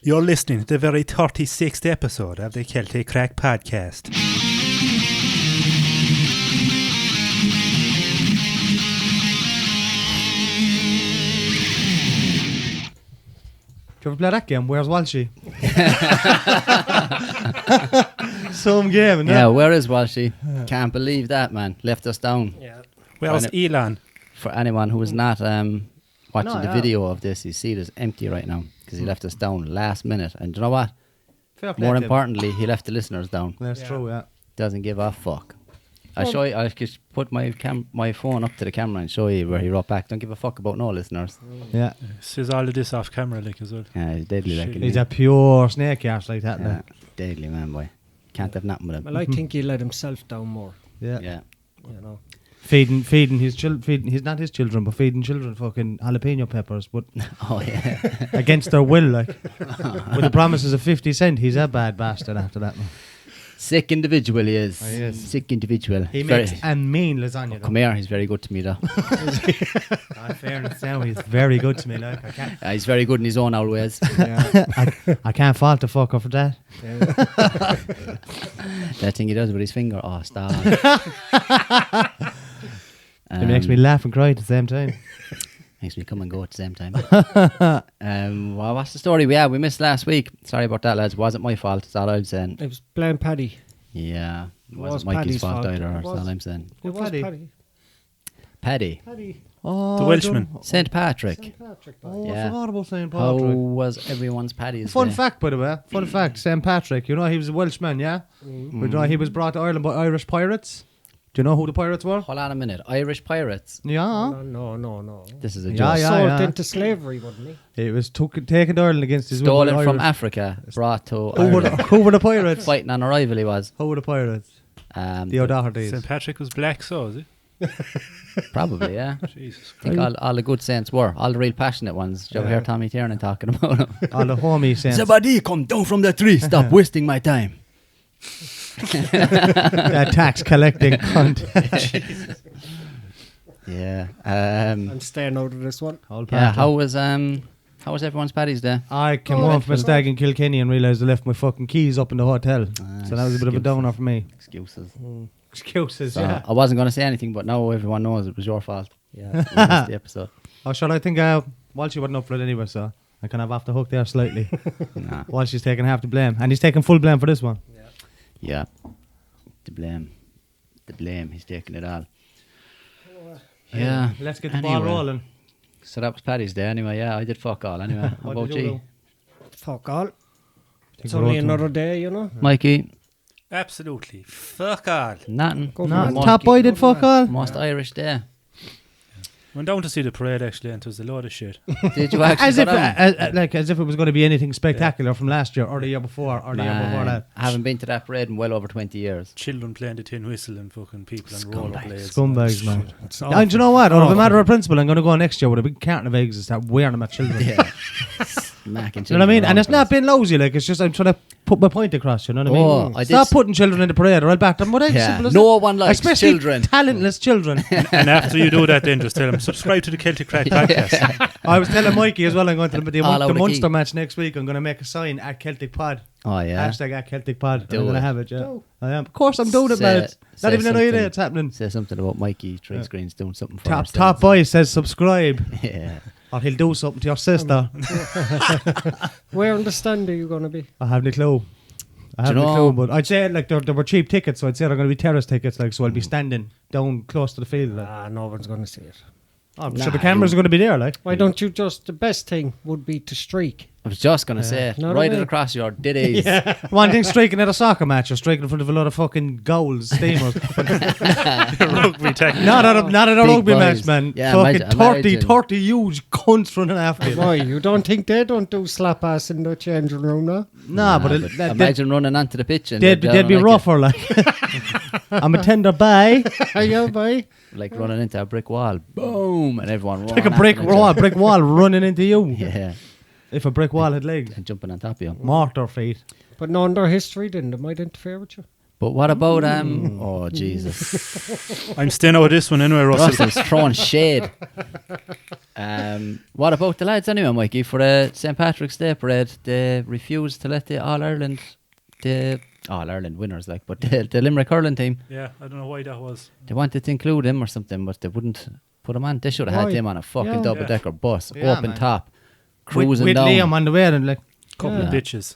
You're listening to the very 36th episode of the Celtic Craic podcast. Do you ever play that game? Where's Walshy? Some game, isn't it? Yeah, where is Walshy? Can't believe that, man. Left us down. Yeah. Where's Elon? For anyone who is not watching the video of this, his seat is empty right now because he left us down last minute. And do you know what? More importantly, he left the listeners down. That's true, yeah. Doesn't give a fuck. I'll show you. I'll just put my phone up to the camera and show you where he wrote back. Don't give a fuck about no listeners. Yeah. Says all of this off camera, like, as well. Yeah, he's deadly. Like He's a pure snake ass like that. yeah, deadly man, boy. Can't have nothing with him. Well, I think he let himself down more. Yeah. Yeah. You know. Feeding his children, he's not his children, but feeding children fucking jalapeno peppers, but Oh yeah. against their will, like. With the promises of 50 cent, he's a bad bastard after that, man. Sick individual he is. Oh, he is. Sick individual. He Very- makes a mean lasagna. Come here, he's very good to me though. Fairness now, he's very good to me, like. I can't, He's very good in his own old ways. I can't fault the fucker for that. That thing he does with his finger. Oh, stop. It makes me laugh and cry at the same time. Makes me come and go at the same time. Well, what's the story? We missed last week. Sorry about that, lads. Wasn't my fault. That's all I'm saying. It was blame Paddy. Yeah. It was wasn't Mikey's Paddy's fault fault. either. It That's was. all I'm saying. It was Paddy? Paddy. Paddy. Paddy. Oh, The Welshman. St. Patrick. St. Patrick. Oh, Yeah. I forgot about St. How Patrick. was everyone's Paddy's Fun day? fact, by the way. Fun fact. St. Patrick. You know he was a Welshman, yeah? Mm. But you know he was brought to Ireland by Irish pirates. Do you know who the pirates were? Hold on a minute. Irish pirates. Yeah. No. This is a Yeah, joke. yeah. Sold into slavery, wasn't he? He was taken to Ireland against his will. by Stolen from Irish. Africa. Brought to Who were, Ireland. who were the pirates? Fighting on arrival he was. Who were the pirates? The The- O'Dohertys. St. Patrick was black, so is he? Probably, yeah. Jesus I think all the good saints were. All the real passionate ones. Did you ever hear Tommy Tiernan talking about them? All the homie saints. Somebody come down from the tree. Stop wasting my time. That tax collecting cunt. Yeah. I'm staying out of this one. Yeah. How was everyone's Paddy's Day? I came home from a stag in Kilkenny and realised I left my fucking keys up in the hotel. Ah, So that was a bit of a downer for me. Excuses. Excuses, So yeah. I wasn't going to say anything, but now everyone knows it was your fault. Yeah. We missed the episode. Oh, sure, I think Walshy wasn't up for it anyway, so I kind of off the hook there slightly. Nah. Walshy's taking half the blame. And he's taking full blame for this one. Yeah. The blame. He's taking it all. Yeah. Let's get the ball Anyway. rolling. So that was Paddy's Day anyway. Yeah, I did fuck all anyway. How What about did you you? do? Fuck all. It's we're only all done. another day, you know. Mikey? Absolutely. Fuck all. Nothing. Go for No, it. Most- top boy did fuck all. Most Irish Day. Went down to see the parade, actually, and it was a load of shit. Did you actually As go if, down? as if it was going to be anything spectacular from last year or the year before or the year before Man, that. I haven't been to that parade in well over 20 years. Children playing the tin whistle and fucking people on rollerblades. Scumbags, man. It's And do you know what? Out of a matter of principle, I'm going to go next year with a big carton of eggs and start wearing them at children. Yeah. Smacking You know what I mean? children And it's around not the being lousy, like, it's just I'm trying to put my point across, you know what I mean? Oh, I did Stop s- putting children in the parade or I'll back them with eggs. Yeah. Simple as No that. one likes Especially children. talentless children. And after you do that, then just tell them, subscribe to the Celtic Craic podcast. I was telling Mikey as well, I'm going to the All over the Munster key. match next week. I'm going to make a sign at Celtic Pod. Oh, yeah. Hashtag at Celtic Pod. Do I'm going to it. have it, yeah. I am. Of course I'm doing it, Say- man. It's say not even an idea something. it's happening. Say something about Mikey Three Screens doing something for Top boy says subscribe. Yeah. Or he'll do something to your sister. Where in the stand are you going to be? I have no clue. I have Do you no know- clue, but I'd say like there were cheap tickets, so I'd say they're going to be terrace tickets, like so I'll be standing down close to the field. Like. No one's going to see it. Oh, Nah, so the cameras are going to be there, like. Why don't you just, the best thing would be to streak. I was just going to say it. Know what Right I mean? across your ditties. One thing striking at a soccer match or striking in front of a lot of fucking goals, steamers. Rugby tackle. not at a Big rugby boys. match, man. Yeah, fucking imagine. 30 huge cunts running after you. Why? You don't think they don't do slap ass in the changing room now? Nah, but imagine running onto the pitch and they'd down be like rougher, like. I'm a tender bay. Yeah, boy. like running into a brick wall. Boom! And everyone Like a running brick after each other. wall running into you. Yeah. If a brick wall had legs. And jumping on top of you. Mortar feet. But knowing their history, then they might interfere with you. But what about oh Jesus. I'm staying out of this one anyway, Russell. Russell's throwing shade. What about the lads anyway, Mikey? For the St. Patrick's Day parade, they refused to let the All-Ireland winners, but the Limerick hurling team, Yeah, I don't know why that was. they wanted to include him or something, but they wouldn't put him on. They should have had him on a fucking double-decker bus, open top, cruising with down. Liam on the way and Couple of bitches.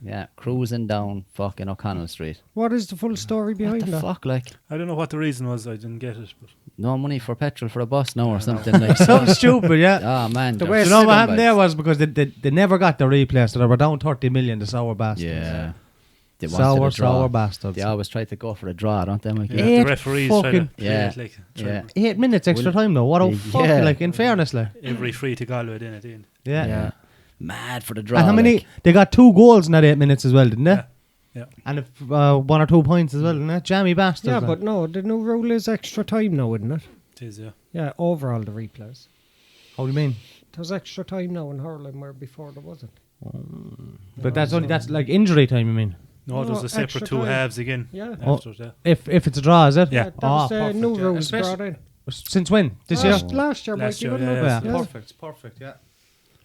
Yeah, cruising down fucking O'Connell Street. What is the full story behind What the that? fuck, like? I don't know what the reason was. I didn't get it. But No money for petrol for a bus now or something like something stupid, yeah. Oh man, The they're way You know what happened scumbags. there was because they never got the replay, so they were down 30 million, the sour bastards. Yeah. They wanted a draw. Sour bastards. They always try to go for a draw, don't they, Mikey? yeah, Eight the referees try to fucking- play Yeah, it like yeah. 8 minutes extra time though. What a fuck, Yeah. in fairness, every free to Galway in at the end. Yeah. Mad for the draw. And how many? like. They got 2 goals in that 8 minutes as well, didn't they? Yeah. Yeah. And 1 or 2 points as well, didn't they? Jammy bastards. Yeah, like. but no, the new rule is extra time now, isn't it? It is, yeah. Yeah, over all the replays. How do you mean? There's extra time now in hurling where before there wasn't. But that's like injury time, you mean? No, there's No, a separate extra 2 time. halves again. Yeah. After that. If it's a draw, is it? Yeah. That was the perfect, new yeah. rules Especially- brought in. Since when? This year? Last year, Last Mikey, year, wouldn't yeah, it? yeah. Perfect, yeah.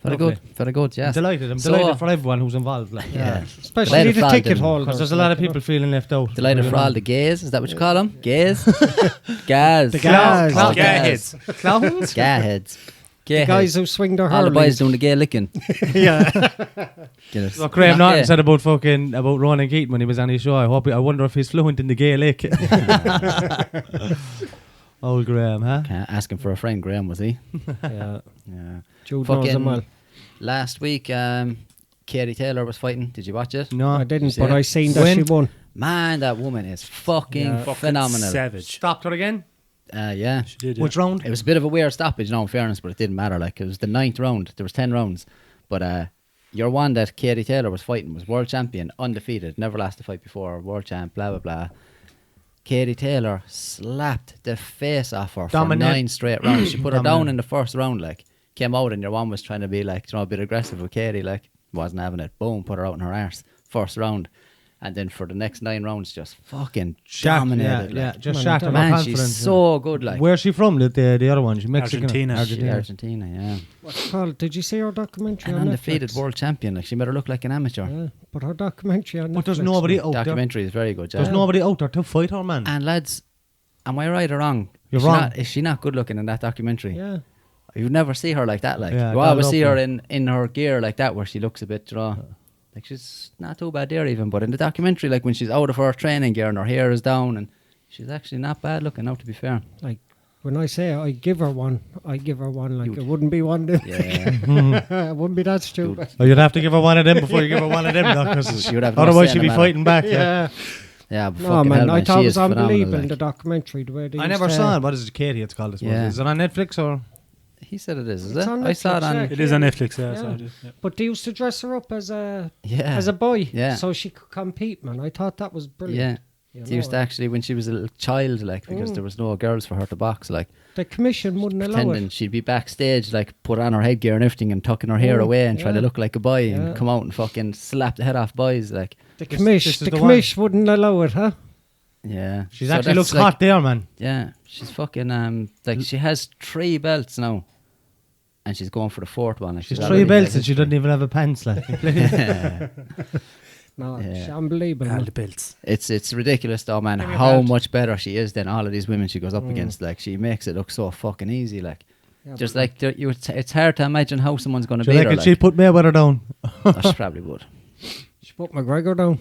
Very good, very good, I'm yes. delighted. I'm So, delighted for everyone who's involved. Like. Yeah. Especially Delighted the for all ticket them, holders. Because there's a lot of people feeling left out. Delighted for all the gays, is that what you call them? Gays? Gaz. The gaz. Oh, Gaz. Clowns? Gayheads. The guys who swing their All the hurling. boys doing the gay licking. Yeah. What Graham Norton said about Ronan Keaton when he was on his show. I wonder if he's fluent in the Gaelic. Old Graham, huh? Asking for a friend, Graham, was he? Yeah. Yeah. Jude knows them well. Last week, Katie Taylor was fighting. Did you watch it? No, I didn't, see but it? I seen that she won. Man, that woman is fucking phenomenal. Savage. Stopped her again. Yeah. She did, yeah. Which round? It was a bit of a weird stoppage, in fairness, but it didn't matter. Like, it was the 9th round. There was 10 rounds. But your one that Katie Taylor was fighting was world champion, undefeated, never lost a fight before, world champ, blah, blah, blah. Katie Taylor slapped the face off her for 9 straight rounds. She put her down in the first round, like, came out and your one was trying to be, like, a bit aggressive with Katie, like, wasn't having it. Boom, put her out in her arse. First round. And then for the next 9 rounds, just fucking dominated. Yeah, like. just shattered her Man, confidence. she's so good, like. Where's she from? The other one? She's Mexican. Argentina. Yeah. What's it called? Did you see her documentary An on undefeated Netflix? world champion. Like, she made her look like an amateur. Yeah, but her documentary on Netflix. But there's nobody out there. Documentary is very good. There's Yeah. nobody out there to fight her, man. And lads, am I right or wrong? You're Is she wrong. Is she not good looking in that documentary? Yeah. You never see her like that. Like, Yeah, you always dolled see up, her yeah. in her gear like that, where she looks a bit raw. Like, she's not too bad there even. But in the documentary, like, when she's out of her training gear and her hair is down, and she's actually not bad looking now, to be fair. Like, when I say I give her one, like, it wouldn't be one then. Yeah. It wouldn't be that stupid. Oh, you'd have to give her one of them before you give her one of them, because You'd have no otherwise say she'd in be the matter. fighting back. Yeah. Yeah, but No, fucking man, hell, I thought she it was is phenomenal, unbelievable, like. the documentary, the way they I used never to- saw it. What is it? Katie, it's called, I suppose. Yeah. Is it on Netflix or? He said it is It's it? on I saw it Netflix, on... yeah. It is on Netflix, yeah. Yeah. So it is, yeah. But they used to dress her up as a Yeah. boy, Yeah. so she could compete, man. I thought that was brilliant. Yeah. You They used to know, actually, when she was a little child, like, because there was no girls for her to box, like, the commission wouldn't allow pretending it. she'd be backstage, like, put on her headgear and everything and tucking her hair away and try to yeah. look like a boy Yeah. and come out and fucking slap the head off boys, like, The this commish, is the the commish wouldn't allow it, huh? yeah. She's So actually that's looks like- hot there, man. Yeah, she's fucking, like, she has 3 belts now. And she's going for the 4th one. Like, She's already 3 belts got and she history. doesn't even have a pants, like. No, Yeah. it's unbelievable. All man. the belts. It's ridiculous though, man, Give me a how belt. much better she is than all of these women she goes up against. Like, she makes it look so fucking easy, like. Yeah, Just but like, it's hard to imagine how someone's going to Do beat you her. reckon Like. she put Mayweather down? Oh, she probably would. she put McGregor down.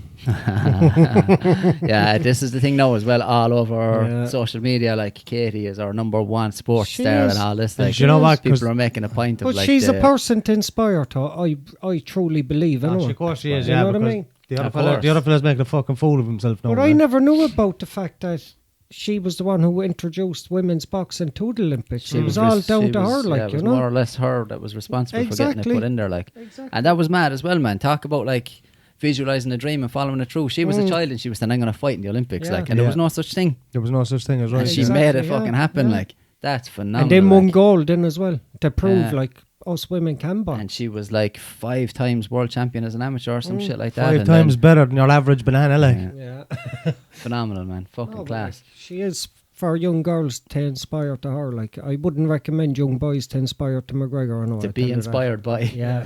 Yeah, this is the thing now as well, all over Yeah. social media, like, Katie is our #1 sports She star is. and all this. And Like, you know what? 'Cause- people are making a point of, But like, she's the, a person to inspire to. I truly believe in her. Of course she is, You yeah. know what I because mean? The Of other course. fella's making a fucking fool of himself now. But I man. never knew about the fact that she was the one who introduced women's boxing to the Olympics. It was all down to her, like, it was you know. more or less her that was responsible for getting it Exactly. put in there, like. Exactly. And that was mad as well, man. Talk about, like, visualizing a dream and following it through. She was a child and she was saying, I'm going to fight in the Olympics, Yeah. like, and there was Yeah. no such thing. There was no such thing as right. And she Exactly, made it yeah, fucking happen, yeah. like. That's phenomenal. And then won like. gold in as well to prove, Yeah. like, us women can box. And she was like 5 times world champion as an amateur or some shit like that. 5 and times then- better than your average banana, like. Yeah. Yeah. Phenomenal, man. Fucking No, but, class. like, she is for young girls to inspire to her. Like, I wouldn't recommend young boys to inspire to McGregor. I know, To be inspired by. Yeah.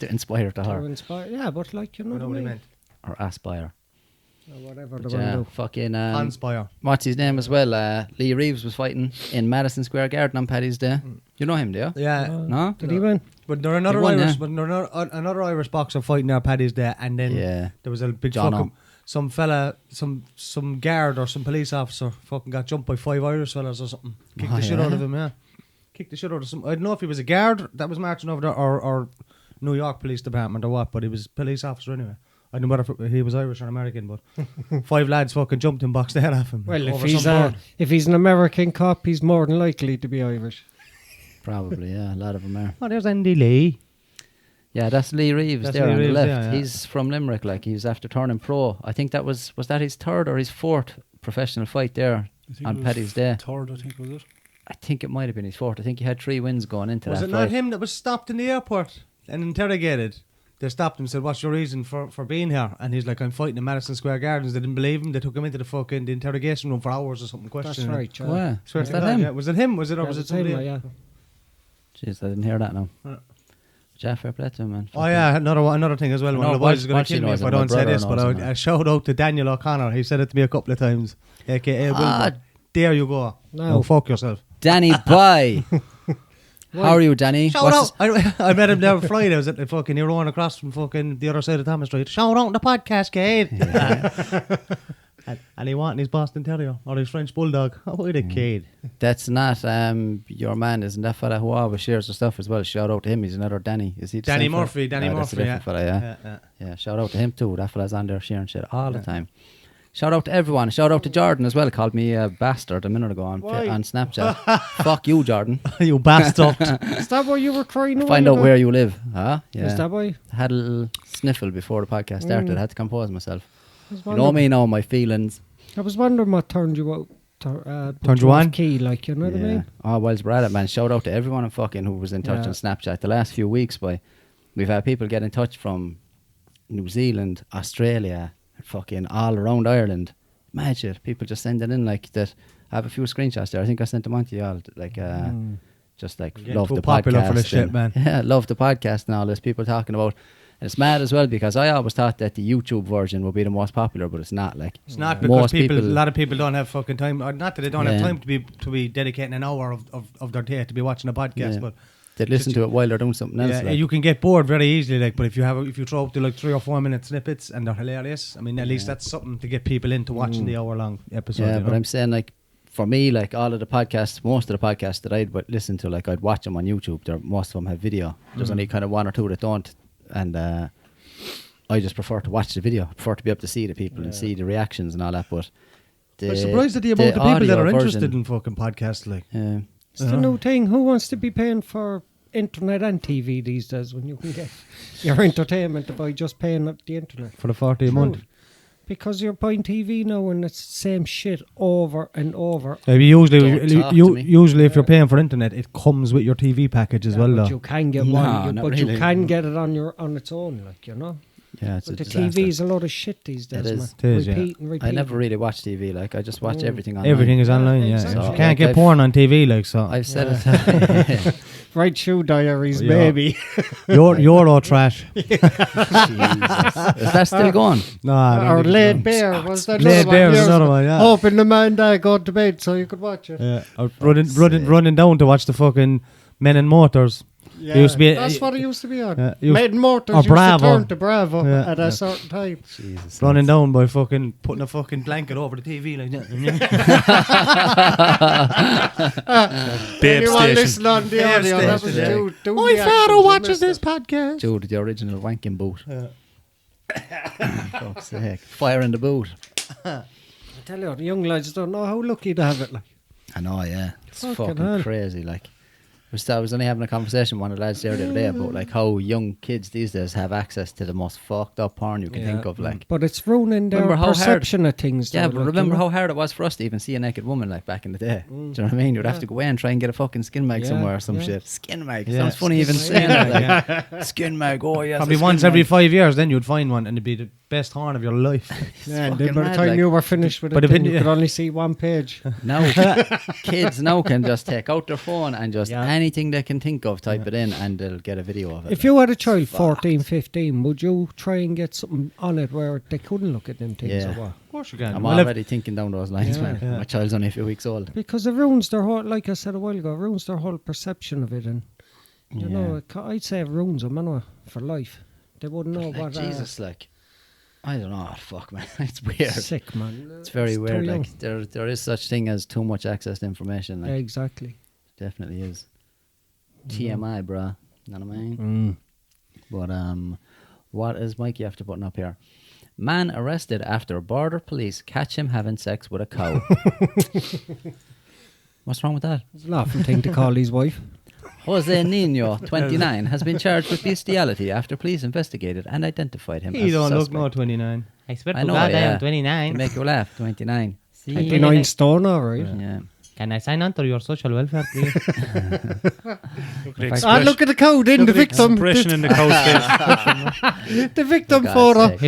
To inspire to her. To inspire, yeah, but like, you know what I mean? Or aspire. Or whatever they But want to yeah, do. fucking... Conspire. what's his name as well? Lee Reeves was fighting in Madison Square Garden on Paddy's Day. You know him, do you? Yeah. No? Did he win? But there another won, Irish, yeah. but there another Irish boxer fighting there Paddy's Day, and then there was a big John fucking some fella, some guard or some police officer fucking got jumped by 5 Irish fellas or something. Kicked the shit out of him, yeah. Kicked the shit out of some. I don't know if he was a guard that was marching over there or New York Police Department or what, but he was a police officer anyway. I don't know whether he was Irish or American, but 5 lads fucking jumped him, boxed the head off him. Well, if he's an American cop, he's more than likely to be Irish. Probably, yeah. A lot of them are. Oh, there's Andy Lee. Yeah, that's Lee Reeves That's there Lee on Reeves, the left. yeah. He's from Limerick, like he was after turning pro. I think that was that his 3rd or his 4th professional fight there on Paddy's Day. 3rd, I think, was it? I think it might have been his 4th. I think he had 3 wins going into Was that it fight. not him that was stopped in the airport and interrogated? They stopped him and said, "What's your reason for being here?" And he's like, "I'm fighting in Madison Square Gardens." They didn't believe him. They took him into the interrogation room for hours or something. That's Questioning him. right, John. Oh, yeah. Swear Was to that God, him? yeah. Was it him? Was it or was it somebody him, else? yeah. Jeez, I didn't hear that now. Yeah. Yeah, fair play to him, man. Oh yeah, another thing as well. One of the boys is going to kill me if I don't say this, but I shout out to Daniel O'Connor. He said it to me a couple of times, aka Wilbur. There you go. No. Oh, fuck yourself. Danny Bye. How are you, Danny? Shout out! I met him there Friday. I was at the fucking Iran across from fucking the other side of Thomas Street. Shout out on the podcast, kid. And he wanted his Boston Terrier or his French Bulldog. Oh, what a kid. That's not your man, isn't that fella who always shares the stuff as well? Shout out to him. He's another Danny. Is he? Danny Murphy. Danny That's a Murphy. different fella, yeah. Shout out to him too. That fella's on there sharing shit all the time. Shout out to everyone. Shout out to Jordan as well. Called me a bastard a minute ago on Snapchat. Fuck you, Jordan. You bastard. Is that why you were crying? Find out where you live. Huh? Yeah. Is that why? I had a little sniffle before the podcast started. I had to compose myself. You know my feelings. I was wondering what turned you out. Turned you on? Key, like, you know what I mean? Oh, whilst we're at it, man, shout out to everyone who was in touch on Snapchat the last few weeks. We've had people get in touch from New Zealand, Australia, fucking all around Ireland. Imagine people just sending in like that. I have a few screenshots there. I think I sent them on to you all. Like, just like love the popular podcast. For the shit, man. Yeah, love the podcast and all this. People talking about. And it's mad as well because I always thought that the YouTube version would be the most popular, but it's not. Like it's not because a lot of people don't have fucking time. Or not that they don't have time to be dedicating an hour of their day to be watching a podcast, but they listen to it while they're doing something else. Yeah, you can get bored very easily. Like, but if you throw up to like 3 or 4 minute snippets and they're hilarious, I mean, at least that's something to get people into watching the hour-long episode. Yeah, but I'm saying like for me, like all of the podcasts, most of the podcasts that I'd listen to, like I'd watch them on YouTube. Most of them have video. There's only kind of 1 or 2 that don't, and I just prefer to watch the video. I prefer to be able to see the people and see the reactions and all that. But I'm surprised at the amount of people that are interested in fucking podcasts. Like, it's the new thing. Who wants to be paying for internet and TV these days when you can get your entertainment by just paying up the internet for the 40 a month? Because you're buying TV now and it's the same shit over and over. Usually if you're paying for internet, it comes with your TV package as well. But though you can get one, but you can get it on its own, like, you know. Yeah, it's but the TV is a lot of shit these days, man. It is, repeat. I never really watch TV. Like I just watch everything online. Everything is online. Yeah, exactly. So you can't get porn on TV, like so. I've said it. Right, Shoe Diaries, baby. Euro trash. Jesus. Is that still going? No. Or Laid Bear was that? Laid Bear was another one. Yeah. Hoping the man died, go to bed so you could watch it. Yeah. Or running down to watch the fucking Men and Motors. Yeah, used to be, that's what it used to be on. Maiden Motors used to turn to Bravo at a certain time. Jesus, running down by fucking putting a fucking blanket over the TV like that. Anyone listen on the audio? That was Jude. My father watches this podcast. Jude, the original wanking boot. Fuck's sake. Fire in the boot. I tell you, the young lads don't know how lucky they have it. Like, I know, yeah. It's fucking hell. crazy. Like, I was only having a conversation with one of the lads there the other day about like how young kids these days have access to the most fucked up porn you can think of. Like, but it's ruining their perception of things. Yeah, though, but like, remember how hard it was for us to even see a naked woman like back in the day. Do you know what I mean? You'd have to go away and try and get a fucking skin mag somewhere or some shit. Skin mag. Sounds funny even saying it. Like, skin mag. Oh yeah. Probably once every 5 years, then you'd find one, and it'd be best horn of your life. Yeah, and fucking then by the mad, time like. you were finished with But it, if then it- you could only see one page. Now, kids now can just take out their phone and just Yeah. anything they can think of, type it in, and they'll get a video of it. If you had a child 14, 15, would you try and get something on it where they couldn't look at them things Yeah. or what? Of course you can. I'm Well, if- already thinking down those lines, Yeah. man. Yeah. My child's only a few weeks old. Because it ruins their whole, like I said a while ago, it ruins their whole perception of it. And, you know, I'd say it ruins them anyway, for life. They wouldn't know Like, what... Jesus, like, I don't know. Fuck, man. It's weird. Sick, man. It's very too weird. young. Like, there is such thing as too much access to information. Like, Exactly. definitely is. TMI, bruh. Know what I mean? But what is Mikey after putting up here? Man arrested after border police catch him having sex with a cow. What's wrong with that? It's a laughing thing to call his wife. Jose Nino, 29, has been charged with bestiality after police investigated and identified him He as don't a look suspect. no 29. I swear I to know, God, I yeah. am 29. To make you laugh, 29. 29 stone, all right. Yeah. Can I sign on to your social welfare, please? Look at the cow then, the victim. Expression in the cow's face. The victim For photo. God's sake.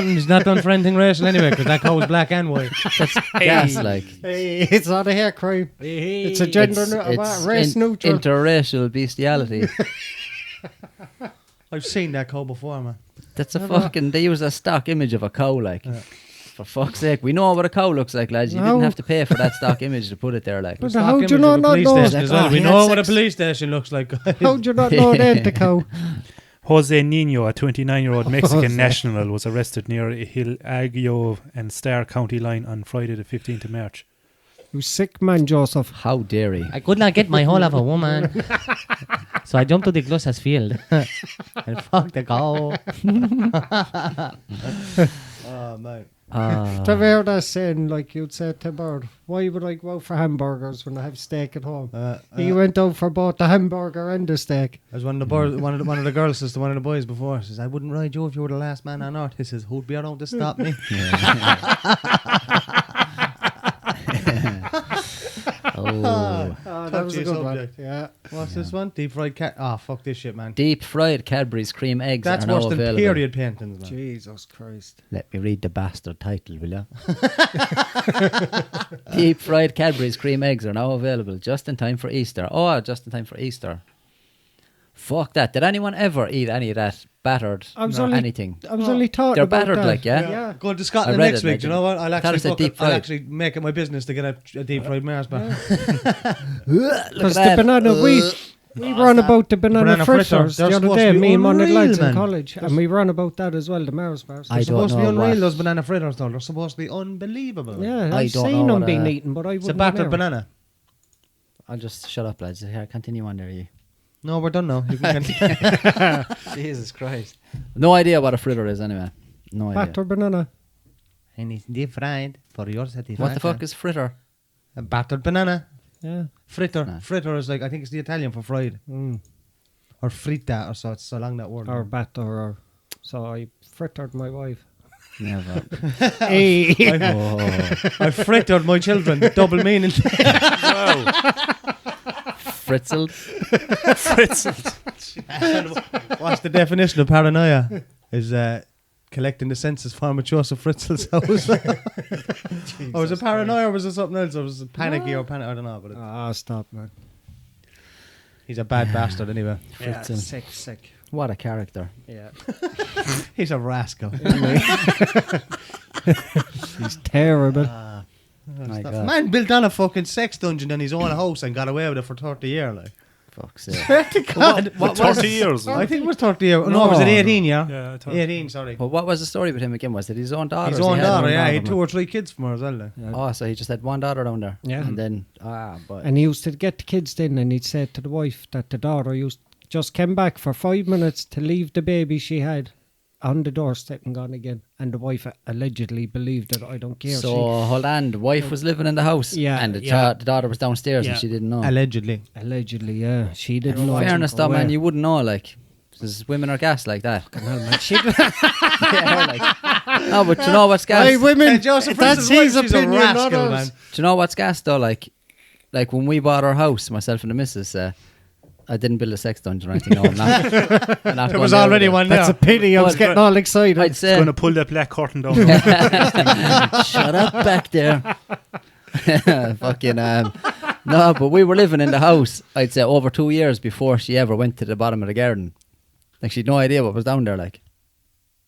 He's not done for anything racial anyway, because that cow is black and white. That's gas, like. Hey, it's not a hair crime. It's a gender, race neutral. Interracial bestiality. I've seen that cow before, man. That's a fucking. They use a stock image of a cow, like. For fuck's sake, we know what a cow looks like, lads. You No. didn't have to pay for that stock image to put it there, like. But Stock how do image you of not a know? police station as well. Like, We he had know what a sex. police station looks like. How do you not know that, the cow? Jose Nino, a 29-year-old Mexican national, was arrested near Hilario and Star County line on Friday the 15th of March. You sick man, Joseph. How dare he? I could not get my hold of a woman. So I jumped to the closest field. And fuck the cow. Oh, man. Have you heard that saying, like you'd say to Bird, why would I go out for hamburgers when I have steak at home? He went out for both the hamburger and the steak. As one of the girls says to one of the boys before, says, I wouldn't ride you if you were the last man on earth. He says, who'd be around to stop me? Oh. That was a Touchy good one. subject. Yeah. What's this one? Deep fried cat. Oh, fuck this shit, man. Deep fried Cadbury's cream eggs That's are now worse than available. period paintings, man. Jesus Christ. Let me read the bastard title, will ya? Deep fried Cadbury's cream eggs are now available just in time for Easter. Oh, just in time for Easter. Fuck that. Did anyone ever eat any of that battered I was only- anything? I was only talking They're about battered, that. like, yeah? Yeah. Going to I Scotland read next it, week. like, Do you know what? I'll thought it said deep I'll fried. actually make it my business to get a deep fried Mars bar. Because the banana, we ran about the banana fritter. fritters They're the other supposed day, to be me and one of the unreal, lads in man. college. And we ran about that as well, the Mars bars. I They're supposed to be don't know unreal, what- those banana fritters, though. They're supposed to be unbelievable. Yeah, I I've don't seen know them what being a- eaten, but I It's a wouldn't battered know. banana. I'll just shut up, lads. Here, continue on there, you. No, we're done now. You can continue. Jesus Christ. No idea what a fritter is, anyway. No idea. Battered banana. And it's deep fried for your satisfaction. What the fuck is fritter? A battered banana. Yeah. Fritter. Nah. Fritter is like, I think it's the Italian for fried. Mm. Or frita, or so it's so long that word. Or batter. Or, so I frittered my wife. Never. Hey. Oh. I frittered my children. Double meaning. Fritzeled. What's the definition of paranoia? Is collecting the senses for Joseph Fritzel's house. Or was it paranoia or was it something else? Or was it panicky or panic? I don't know. But Ah, stop, man. he's a bad bastard anyway. Yeah, Fritzel. sick. What a character. Yeah. He's a rascal. He's terrible. My God. Man built on a fucking sex dungeon in his own house and got away with it for 30 years. Like. Fuck's sake. God. What, 30 years? I think it was 30 years. No, was it 18, yeah? Yeah, I thought- 18, sorry. Well, what was the story with him again? Was it his own daughter? His or own he had daughter, one yeah. He had daughter? 2 or 3 kids from her as well. Like. Oh, so he just had one daughter down there. Yeah. And then, boy. And he used to get the kids in and he'd say to the wife that the daughter just came back for 5 minutes to leave the baby she had on the doorstep and gone again. And the wife allegedly believed it. I don't care. So, hold on. The wife was living in the house. Yeah, And the yeah. daughter was downstairs Yeah. and she didn't know. Allegedly. Allegedly, yeah. She didn't know. Fairness though, Where? man, you wouldn't know, like, because women are gas like that. She Yeah, like, no, but you know what's gas? Hey, women, Joseph that's Fritzl's his wife, she's a opinion, not rascal, ours. man. Do you know what's gas though? Like when we bought our house, myself and the missus, I didn't build a sex dungeon or anything. No, I'm not. I'm not There going was there already with it. one That's a there. pity. I was But- getting all excited. I'd It's say. going to pull that black curtain down. Shut up back there. Fucking no, but we were living in the house, I'd say over 2 years before she ever went to the bottom of the garden. Like she'd no idea what was down there, like.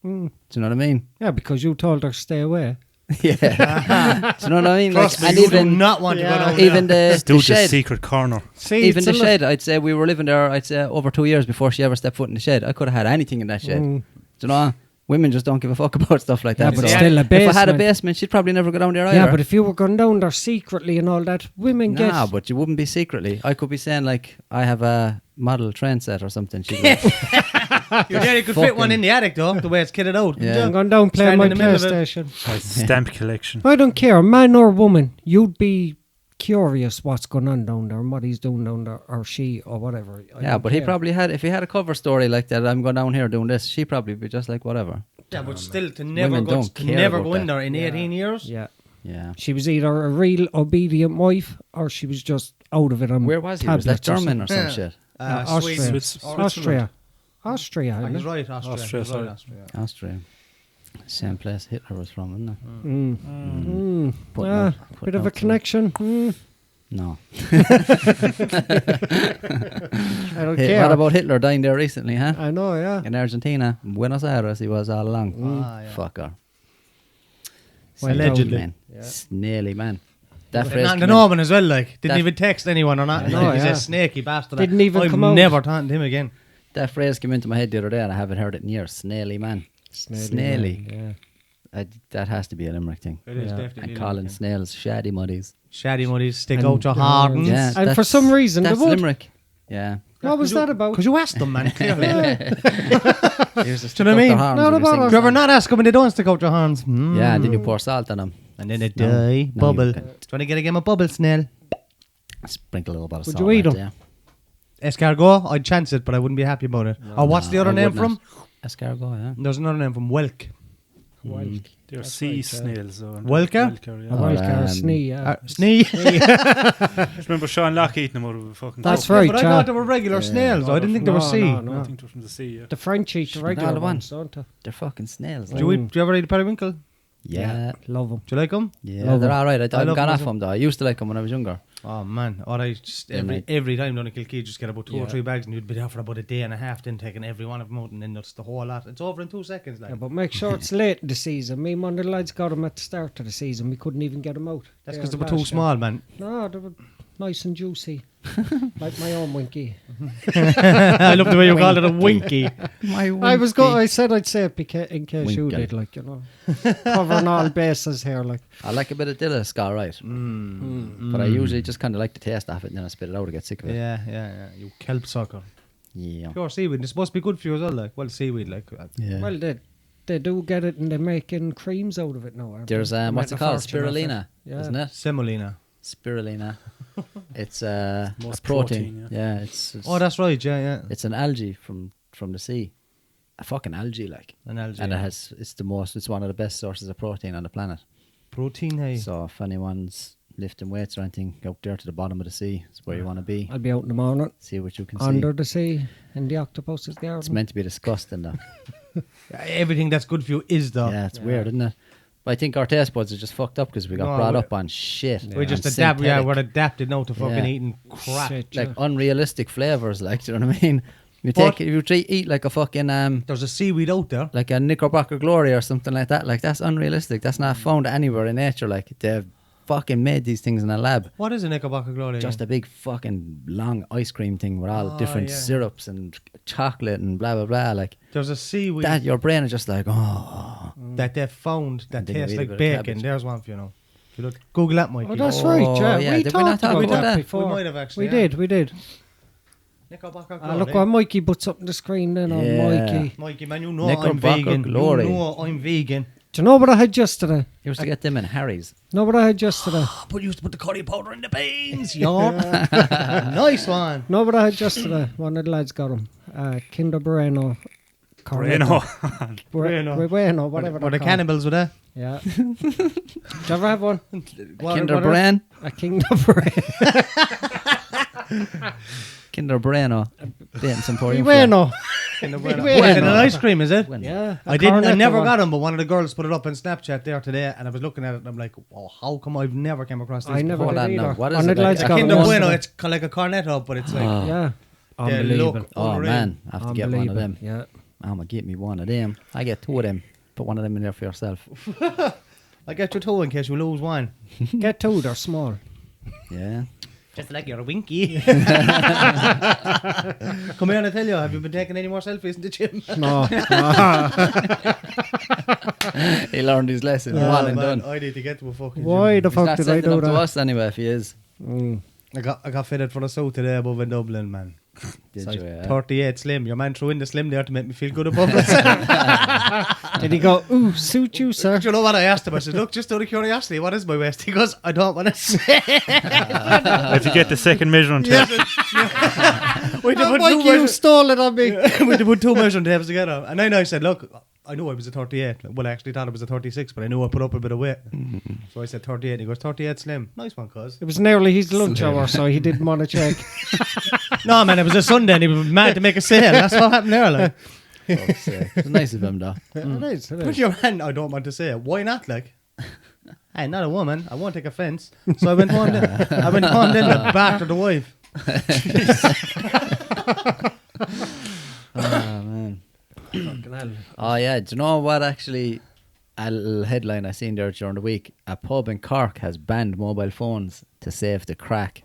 Mm. Do you know what I mean? Yeah, because you told her stay away. Yeah. Do you know what I mean? Trust me, and you do even not want to go down even there. the Still the shed. secret corner. See, Even it's the a shed, I'd say we were living there, I'd say over 2 years before she ever stepped foot in the shed. I could have had anything in that shed. Mm. Do you know? Women just don't give a fuck about stuff like Yeah, that. but so still a if I had a basement. basement, she'd probably never go down there either. Yeah, but if you were going down there secretly and all that, women get. Nah, but you wouldn't be secretly. I could be saying like I have a model train set or something. She'd be like, You nearly could fit one in the attic though, the way it's kitted out. Yeah. I'm going down playing Stand my in the middle of it. PlayStation. My stamp collection. I don't care, man or woman. You'd be curious what's going on down there and what he's doing down there, or she, or whatever. I yeah, don't but he care. probably had. If he had a cover story like that, I'm going down here doing this. She'd probably be just like whatever. Yeah, but still to never Women go, don't to care never about go in that. there in Yeah. 18 years. Yeah. Yeah. She was either a real obedient wife or she was just out of it on Where was he? Was that tablets or German or some Yeah. shit? Austria. Sweden. Austria. Austria, Oh, isn't he's it? right, Austria. Austria, He's right, sorry. Austria. Austria. Same place Hitler was from, isn't it? Mm. Ah, Put bit of a notes on. connection. Mm. No. I don't Hey, care. what about Hitler dying there recently, huh? I know, yeah. In Argentina, Buenos Aires, he was all along. Ah, yeah. Fucker. Well, allegedly. Man. Snaily man. Not That phrase the came in- Norman as well, like. Didn't That- even text anyone or not. I know, He's yeah. a snaky bastard. Didn't even I've come out. never talked to him again. That phrase came into my head the other day and I haven't heard it in years. Snaily man. Snaily. man, That has to be a Limerick thing. It is Yeah. definitely. And calling snails shaddy muddies. Shaddy muddies, stick And- out your hardens. Yeah, And for that's- some reason, that's they would. Limerick. Yeah. What was that about? Because you asked them, man. Clearly. Here's the Do you know what I mean? Not about Do you ever not ask them when they don't stick out your hands? Yeah, and then you pour salt on them. And then they No. die. No, Bubble. you Do you can't. want to get a game of bubble, Snail? Sprinkle a little bit of Would salt. you eat right, 'em? Yeah. Escargot, I'd chance it, but I wouldn't be happy about it. Or what's the No, other I name would from? not. Escargot, yeah. There's another name from Welk. They're That's sea right, yeah. snails. Though, Welker? A yeah. wild Or, car snee, yeah. Snee. Remember Sean Locke eating them out of a fucking That's cup? right, But I yeah. thought they were regular snails. I didn't think they were No, sea. no, no. I think they're from the sea. Yeah. The French eat the Not regular the one. ones, don't they? They're fucking snails. Do Like. you ever eat periwinkle? Yeah. Love them. Do you like them? Yeah, Love they're 'em. alright. I I've love gone 'em off as them though. I used to like them when I was younger. Oh man, or I just Then every time down in Kilkee, just get about two or Yeah. three bags, and you'd be there for about a day and a half, then taking every one of them out, and then that's the whole lot. It's over in 2 seconds, like. Yeah, but make sure it's late in the season. Me and one of the lads got them at the start of the season. We couldn't even get them out. That's They because they were were too last year. small, man. No, they were nice and juicy. Like my own Winky. I love the way you called it a winky. I said I'd say it in case you Winkle. did, like, you know. Covering all bases here, like. I like a bit of dill, it's alright. But I usually just kind of like the taste of it and then I spit it out to get sick of it. Yeah. You kelp sucker. Yeah. Pure seaweed. It's supposed to be good for you as well, like. Well, seaweed, like. Yeah. Well, they do get it and they're making creams out of it now. aren't There's they? what's it called? Spirulina, Yeah. isn't it? Semolina. Spirulina. It's a Most protein. protein, Yeah, it's Oh, that's right. Yeah. it's an algae from the sea. A fucking algae, like. An algae. And it's one of the best sources of protein on the planet. Protein, hey. So if anyone's lifting weights or anything, go up there to the bottom of the sea. It's where you want to be. I'll be out in the morning, See what you can under see. the sea, in the octopus's It's garden. meant to be disgusting though. Everything that's good for you is though. Yeah, it's weird, isn't it? But I think our taste buds are just fucked up because we got No, brought we- up on shit. We just and adapt. Yeah, synthetic, we're adapted now to fucking Yeah. eating crap. Shit, like yeah. unrealistic flavors. Like, do you know what I mean? But- If you eat like a fucking There's a seaweed out there. like a Knickerbocker Glory or something like that. Like that's unrealistic. That's not found anywhere in nature. Like they've fucking made these things in a lab. What is a Knickerbocker Glory? Just a big fucking long ice cream thing with all Oh, different yeah. syrups and chocolate and blah blah blah. Like There's a seaweed that, your brain is just like, oh, that they found that And then you tastes eat a like bit of bacon. cabbage. There's one for you now. If you look, Google that, Mikey. Oh, that's Oh, right, yeah. yeah, We did we not talked talk about about that that? before. We might have actually. We did. Knickerbocker Ah, Glory. look what Mikey puts up on the screen then on Yeah. Mikey. Mikey, man, you know I'm Knickerbocker vegan. Glory. You know I'm vegan. Do you know what I had yesterday? you used to get them in Harry's. Know what I had yesterday? But you used to put the curry powder in the beans, yo. Nice one. Know what I had yesterday? One of the lads got him. Kinder Bueno. Bueno. Bueno. Bueno, whatever. Were they're the called. cannibals with that? Yeah. Did you ever have one? Kinder Bran. A Kinder Bueno. Kinder Bueno. Dating some poor Bueno. What, an ice cream, is it? Yeah. I never got them, but one of the girls put it up on Snapchat there today, and I was looking at it, and I'm like, oh, how come I've never came across this? I never Hold did on, no. either. What is One it of the like? lads got Kinder one. Bueno, it's like a cornetto, but it's like Yeah. they Unbelievable. look Oh unreal. man, I have to get one of them. Yeah. I'm gonna get me one of them. I get 2 of them. Put one of them in there for yourself. I get your toe in case you lose one. Get 2, they're small. Yeah. Just like you're a winky. Come here and I tell you, have you been taking any more selfies in the gym? No. He learned his lesson. Oh, One and man, done. I need to get to a fucking Why gym. the He's fuck not did I sending do up to that? us anyway if he is. I got fitted for the south today above in Dublin, man. Did Size you? Yeah. 38 slim. Your man threw in the slim there to make me feel good about myself. Did he go, ooh, suit you, sir? Do you know what I asked him? I said, look, just out of curiosity, what is my waist? He goes, I don't want to say. I have to get the second measuring tape. We had to put Mikey, two you stole it on me. we had to put 2 measuring tapes together. And then I said, look, I knew I was a 38. Well, I actually thought it was a 36, but I knew I put up a bit of weight. So I said 38. He goes, 38 slim. Nice one, cuz. It was nearly his lunch hour, so he didn't want to check. No, man, it was a Sunday and he was mad to make a sale. That's what happened there, like. Fuck's sake. It's nice of him though. It is, it Put is. your hand, I don't want to say it. Why not, like? Hey, not a woman. I won't take offence. So I went home then to batter the wife. Oh man. Oh yeah, do you know what actually a little headline I seen there during the week? A pub in Cork has banned mobile phones to save the crack.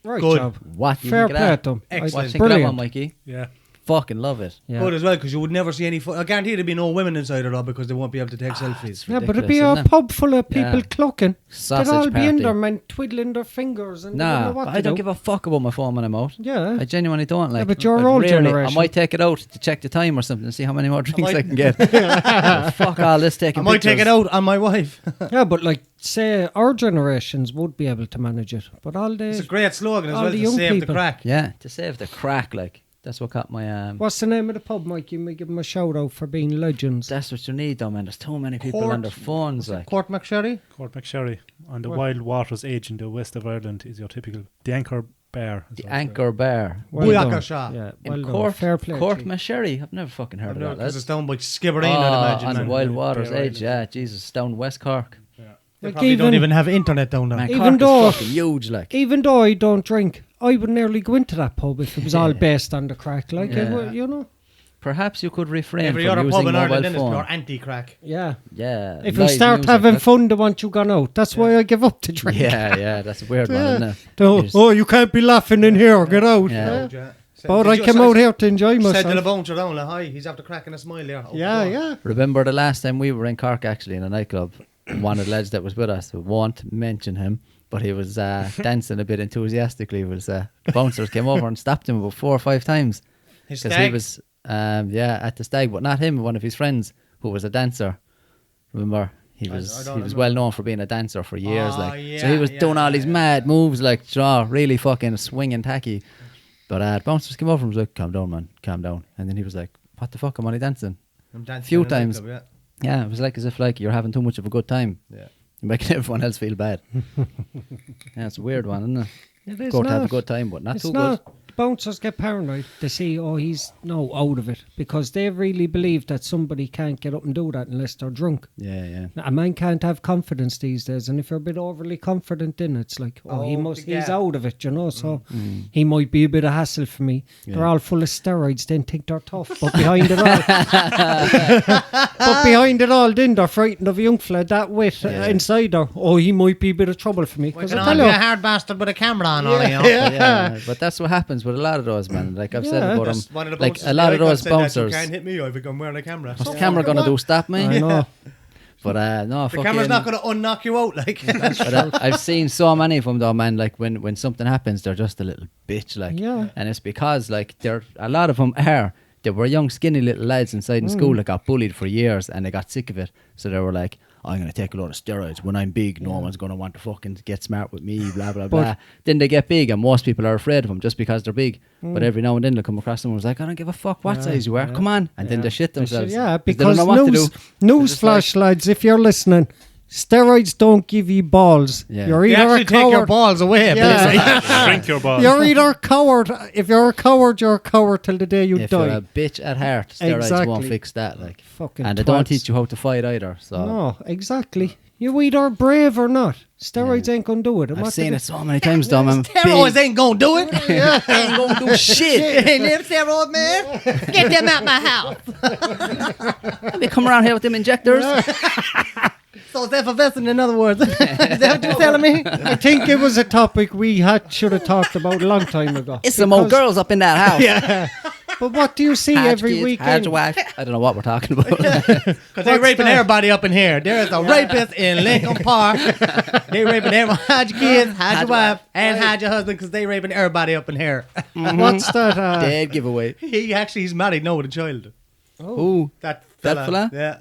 Right Good. job. What? You Fair think of play that? to him. Excellent. What do you think of that one, Brilliant. Mikey? Yeah. Fucking love it. Yeah. Good as well, because you would never see any. I guarantee there'd be no women inside it all because they won't be able to take selfies. Yeah, but it'd ridiculous, be a isn't it? pub full of people Yeah. clucking. Sausage They'd all be in party. there, man, twiddling their fingers and they wouldn't Nah, know what but to I don't do. give a fuck about my phone when I'm out. Yeah. I genuinely don't. Like, but you're I'd old rarely- generation. I might take it out to check the time or something and see how many more drinks I might- can get. But fuck all this taking I might take it pictures. out on my wife. Yeah, but like, say, our generations would be able to manage it. But all It's a the... great slogan as All well the to young save the people. crack. Yeah, to save the crack, like that's what got my What's the name of the pub, Mike? You may give them a shout out for being legends. That's what you need, though, man. There's too many people Court- on their phones, like. Court McSherry. Court McSherry on the What? wild waters edge in the west of Ireland is your typical the Anchor Bar. is The what it's Anchor Bar Well Booyaka done. shot. Yeah, in well done. Cork. Fair play. Cork to you. Masherry. I've never fucking heard of that. Because lads. it's down by Skibbereen, I'd imagine. on the man. Wild Waters Yeah, edge, right. yeah. Jesus, down West Cork. They Like probably don't even- even have internet down there. Man, Even Cork though- is fucking huge, like. Even though I don't drink, I would nearly go into that pub if it was all Yeah. based on the crack. Like, Yeah. it would, you know? Perhaps you could refrain Every from other using pub in mobile Ireland then is phone. pure anti-crack. Yeah. Yeah. If you live start music, having that's- fun, they want you gone out. That's why I give up to drink. Yeah, that's a weird one, isn't it? Oh, Just- oh, you can't be laughing in here. Get out. Yeah. But I came out here to enjoy Said to the myself. bouncer down, like, hi, he's after cracking a smile there. Oh, Yeah, God. yeah. Remember the last time we were in Cork, actually, in a nightclub? One of the lads that was with us, we won't mention him, but he was dancing a bit enthusiastically. The bouncers came over and stopped him about 4 or 5 times. His Because he stag. was, at the stag, but not him, one of his friends who was a dancer. Remember? He I was don't he was remember. well known for being a dancer for years. Oh, So yeah, he was doing all these yeah. mad moves, like, really fucking swinging tacky. But the bouncers came over and was like, calm down, man, calm down. And then he was like, what the fuck, I'm only dancing. I'm dancing few in a times. nightclub, Yeah, it was like as if like you're having too much of a good time. Yeah. You're making everyone else feel bad. Yeah, it's a weird one, isn't it? It is Good to have a not. good time, but not It's too not. good. Bouncers get paranoid. They see, oh, he's no out of it. Because they really believe that somebody can't get up and do that unless they're drunk. Yeah, yeah. A man can't have confidence these days, and if you're a bit overly confident in it, it's like, he's yeah. out of it, you know, so he might be a bit of hassle for me. Yeah. They're all full of steroids, then think they're tough, but behind it all, then they're frightened of a young fella that wet inside her. Oh, he might be a bit of trouble for me. We 'Cause can I all tell be you, a hard bastard with a camera on, all you know. But that's what happens with a lot of those, man. Like I've said Yeah. about That's them, one of the like bouncers a lot in of the icon those said that bouncers. You can't hit me if I'm wearing a camera. What's the camera gonna do? Stop me? I know. But no, The camera's not going to unknock you out, like. But I've seen so many of them though, man. Like when something happens, they're just a little bitch, like. Yeah. And it's because like a lot of them they were young, skinny little lads inside in school that got bullied for years, and they got sick of it. So they were like, I'm going to take a lot of steroids. When I'm big, no one's going to want to fucking get smart with me, blah, blah, blah. Then they get big, and most people are afraid of them just because they're big. But every now and then they'll come across someone who's like, I don't give a fuck what size you are. Come on. And then they shit themselves. Yeah, they don't because know what to do. news flash, lads, if you're listening, Steroids don't give you balls. Yeah. You're They either actually a take your coward. balls away. Yeah. Shrink your balls. You're either a coward. If you're a coward till the day you If die. you're a bitch at heart, steroids won't Exactly. fix that. Like, Fucking and they don't twats. teach you how to fight either. So No, exactly. You either brave or not. Steroids ain't gonna do it. And I've what seen they it so many times, Dom. I'm Steroids big. ain't gonna do it. Ain't gonna do shit. Ain't them steroid, man. Get them out my house. They come around here with them injectors. So it's effervescent, in other words. Is that what you're telling me? I think it was a topic we should have talked about a long time ago. It's some old girls up in that house. Yeah. But what do you see Had every kids, weekend? had your wife. I don't know what we're talking about. Because they're raping that? everybody up in here. There is a rapist in Lincoln Park. They raping everyone. Hide your kids, hide your wife, and hide your husband because they raping everybody up in here. What's that? Dead giveaway. He's married now with a child. Ooh, That That fella? Yeah.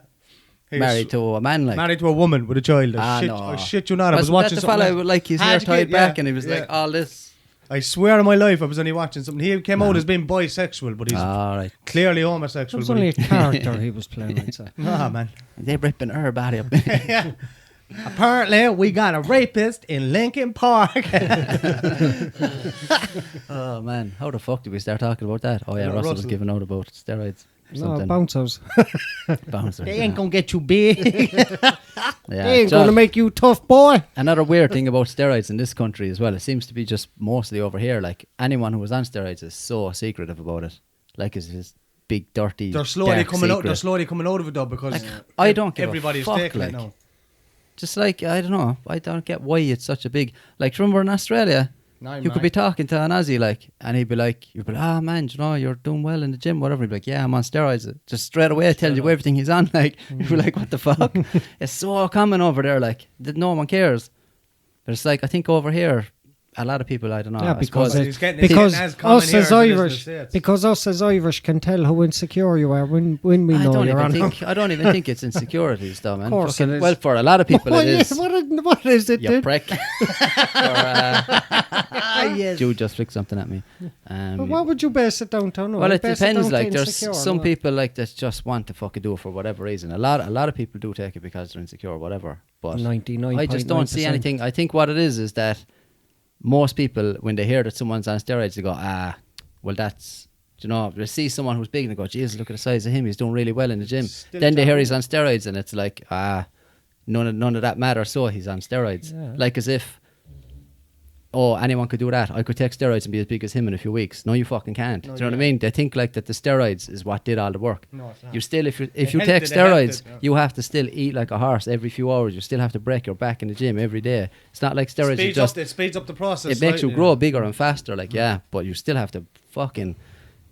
He's married to a man like. married to a woman with a child. No. I shit you not. I was Wasn't watching that the something. fella with like his hair Had your tied kid, back yeah, and he was like all this. I swear on my life I was only watching something. He came out as being bisexual, but he's All right. clearly It homosexual. was but only a he- character he was playing, I'd say. Nah, man. They're ripping her body up. Yeah. Apparently, we got a rapist in Lincoln Park. Oh man, how the fuck did we start talking about that? Oh yeah, Russell was Russell. giving out about steroids. Or No, something. bouncers. Bouncers. They ain't gonna get you big. Yeah, They ain't John, gonna make you tough, boy. another weird thing about steroids in this country as well. It seems to be just mostly over here. Like anyone who was on steroids is so secretive about it. Like it's this big dirty. They're slowly dark coming out. secret. They're slowly coming out of it though because Like, I don't give a everybody's fuck, taking like, it now. Just like I don't know. I don't get why it's such a big. Like remember in Australia. You could be talking to an Aussie, like, and he'd be like, you'd be like, ah, man, you know, you're doing well in the gym, whatever. He'd be like, yeah, I'm on steroids. Just straight away tell you everything he's on. Like, you'd be like, what the fuck? It's so common over there, like, that no one cares. But it's like, I think over here, a lot of people, I don't know. Yeah, I suppose because He's getting because as common us here as as it is in the Irish, States. because us as Irish can tell how insecure you are when we know you're on. I don't even think it's insecurities, though, man. Of course it is. Well, for a lot of people, What it is. what is it? You then? prick. Jude just flicked something at me. But what would you base it down to? No, Well, I'd it base depends. down to Like, there's insecure, some no. people like that just want to fucking do it for whatever reason. A lot of people do take it because they're insecure or whatever. But 99.9%. I just don't see anything. I think what it is that most people, when they hear that someone's on steroids, they go, well, that's. You know, they see someone who's big and they go, Jesus, look at the size of him. He's doing really well in the gym. Still Then they hear taboo. he's on steroids and it's like, none of that matters. So he's on steroids. Yeah. Like as if, oh, anyone could do that. I could take steroids and be as big as him in a few weeks. No, you fucking can't. Do you know what I mean? They think like that the steroids is what did all the work. No, it's not. You still, if you They take helped it, steroids, yeah. you have to still eat like a horse every few hours. You still have to break your back in the gym every day. It's not like steroids. It speeds up the process. It makes you slightly, grow yeah. bigger and faster. Like yeah, but you still have to fucking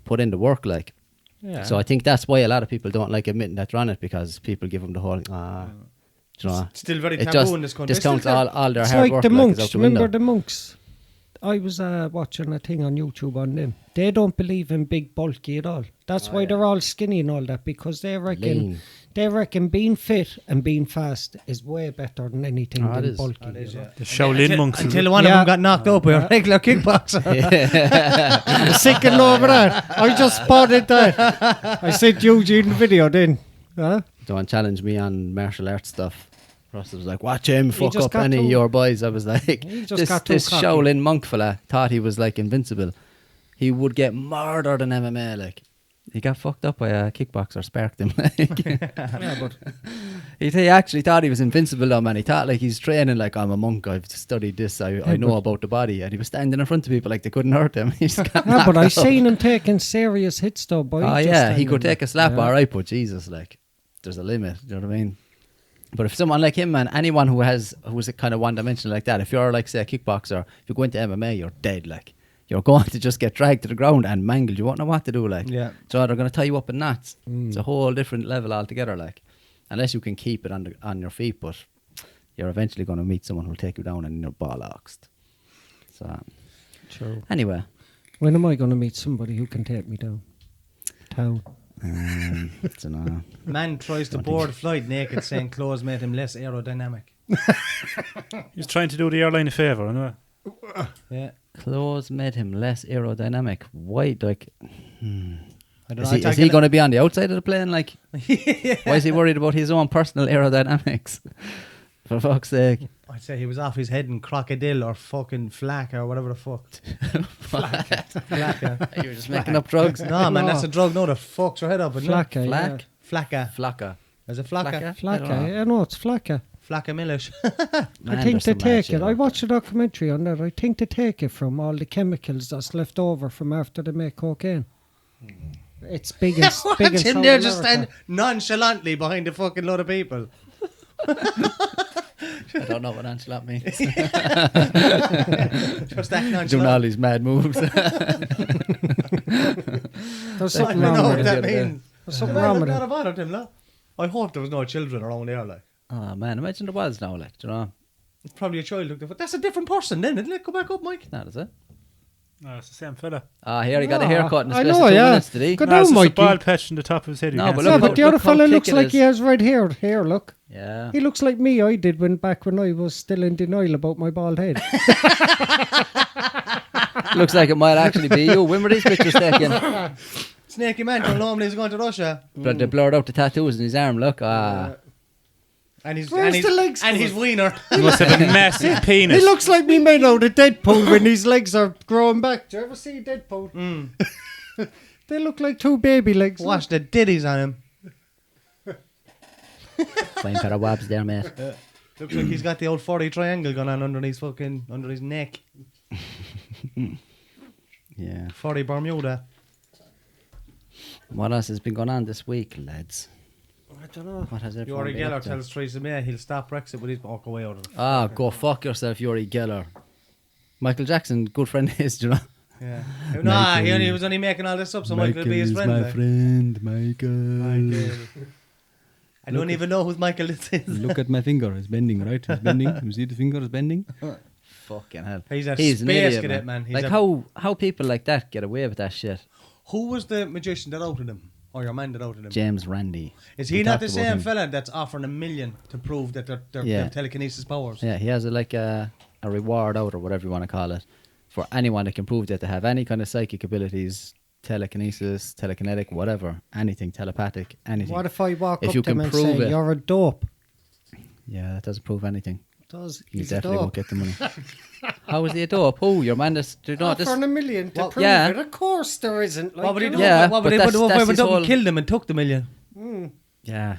put in the work. Like Yeah. so, I think that's why a lot of people don't like admitting that they're on it because people give them the whole. You know, Still very it taboo just in this country. discounts Still all their It's hard like work. the like, is monks. out the Remember window. the monks? I was watching a thing on YouTube on them. They don't believe in big bulky at all. That's why they're all skinny and all that because they reckon Lean. being fit and being fast is way better than anything Oh, it than is. bulky. It is, you know. yeah. The Shaolin monks. is Until it? one of Yeah. them got knocked up by a regular kickboxer. I'm sickened over that. I just spotted that. I sent Eugene the video then. Huh? Don't challenge me on martial arts stuff. Russell was like, watch him fuck just up got any of too- your boys. I was like, He just got too this cocky. Shaolin monk fella thought he was like invincible. He would get murdered in MMA. Like he got fucked up by a kickboxer, sparked him. Like, Yeah, but he actually thought he was invincible though, man. He thought like he's training like I'm a monk. I've studied this. I know about the body. And he was standing in front of people like they couldn't hurt him. He just got yeah, but knocked I out. seen him taking serious hits though. Boy, Oh just yeah, he standing could there. take a slap, Yeah. all right, but Jesus, like, there's a limit. You know what I mean? But if someone like him, man, anyone who's a kind of one dimensional like that, if you're like say a kickboxer, if you go into MMA, you're dead. Like, you're going to just get dragged to the ground and mangled. You won't know what to do. Like, Yeah. so they're going to tie you up in knots. It's a whole different level altogether. Like, unless you can keep it on your feet, but you're eventually going to meet someone who'll take you down and you're bollocks. So, True. anyway. When am I going to meet somebody who can take me down? Town. Dunno. Man tries to board a flight naked, saying clothes made him less aerodynamic. He's trying to do the airline a favour, anyway. Yeah. Clothes made him less aerodynamic. Why? Like, I don't is know. he going to be on the outside of the plane? Like, why is he worried about his own personal aerodynamics? For fuck's sake. I'd say he was off his head in crocodile or fucking flack or whatever the fuck. Flacca. You were just making up drugs. No, man, that's a drug. No, that fucks your head up. Isn't it? Flacca, Flack? Flacca. Flacca. Is it flacca? Flacca? Flacca, yeah, no, it's Flacca. Flacca Millish. I think they take it. I watched a documentary on that. I think they take it from all the chemicals that's left over from after they make cocaine. It's big and big and Watch him South there just America. stand nonchalantly behind a fucking load of people. I don't know what nonchalant means. Just that nonchalant. Doing all these mad moves. There's I something don't know wrong what with that it. means. There's something wrong with Not it. about him, no. I hope there was no children around there, like. Oh man, imagine there was now, like, do you know? It's probably a child looked at. That's a different person then, isn't it? Go back up, Mike. That is it. No, it's the same fella. Ah, here he got a haircut in his I less know, than 2 yeah. minutes, did he? Good No, it's down, just a Mikey. bald patch on the top of his head. You No, can't but see Yeah, look it. but the how- other look how fella thick looks it like is. he has red hair. Here, look. Yeah. He looks like me. I did back when I was still in denial about my bald head. Looks like it might actually be you. When were these pictures taken? Snaky man told normally he's going to Russia. But they blurred out the tattoos in his arm, look. Ah. And he's Where's the legs? and his wiener. He must have a massive penis. He looks like me made out of Deadpool when his legs are growing back. Do you ever see Deadpool? They look like two baby legs. Watch the ditties on him. Fine pair of wabs there, mate. Looks like he's got the old 40 triangle going on under his neck. Yeah. 40 Bermuda. What else has been going on this week, lads? I don't know. What has everyone Yuri been Geller up to? tells Theresa May he'll stop Brexit, but he's walk away out of it. Ah, go fuck yourself, Yuri Geller. Michael Jackson, good friend is, do you know? Yeah. Nah, he was only making all this up so Michael would be his friend. Like. friend, Michael. Michael. I don't even know who Michael is. Look at my finger, it's bending, right? It's bending. You see the finger is bending? Fucking hell. He's a an space idiot, cadet, man. He's Like, a- how people like that get away with that shit? Who was the magician that outed him? Or your man that outed him? James Randi. Is We he not talked the about same him. fella that's offering $1 million to prove that they're Yeah. telekinesis powers? Yeah, he has a reward out or whatever you want to call it for anyone that can prove that they have any kind of psychic abilities, telekinesis, telekinetic, whatever, anything, telepathic, anything. What if I walk If up you to him can and prove say, it. you're a dope? Yeah, that doesn't prove anything. Does You he's a definitely won't dope? get the money. How is he a dope? Who? Your man that's... No, this, Offering $1 million to Well, prove yeah. it. Of course there isn't. Like, What would he you do? know. Yeah, What would but he that's- do if that's I went his up and whole- killed him and took the $1 million? yeah.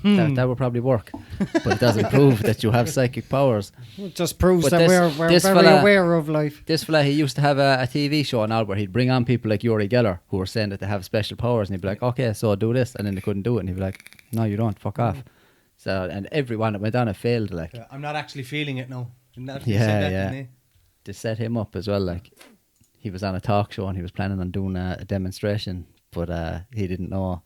that would probably work. But it doesn't prove that you have psychic powers. It just proves But that this- we're this very fella- aware of life. This fella, he used to have a TV show now where he'd bring on people like Yuri Geller who were saying that they have special powers, and he'd be like, okay, so do this, and then they couldn't do it, and he'd be like, no, you don't, fuck off. So, and everyone that went on it failed, like. Yeah, I'm not actually feeling it now. Yeah. They set him up as well, like. He was on a talk show and he was planning on doing a demonstration, but he didn't know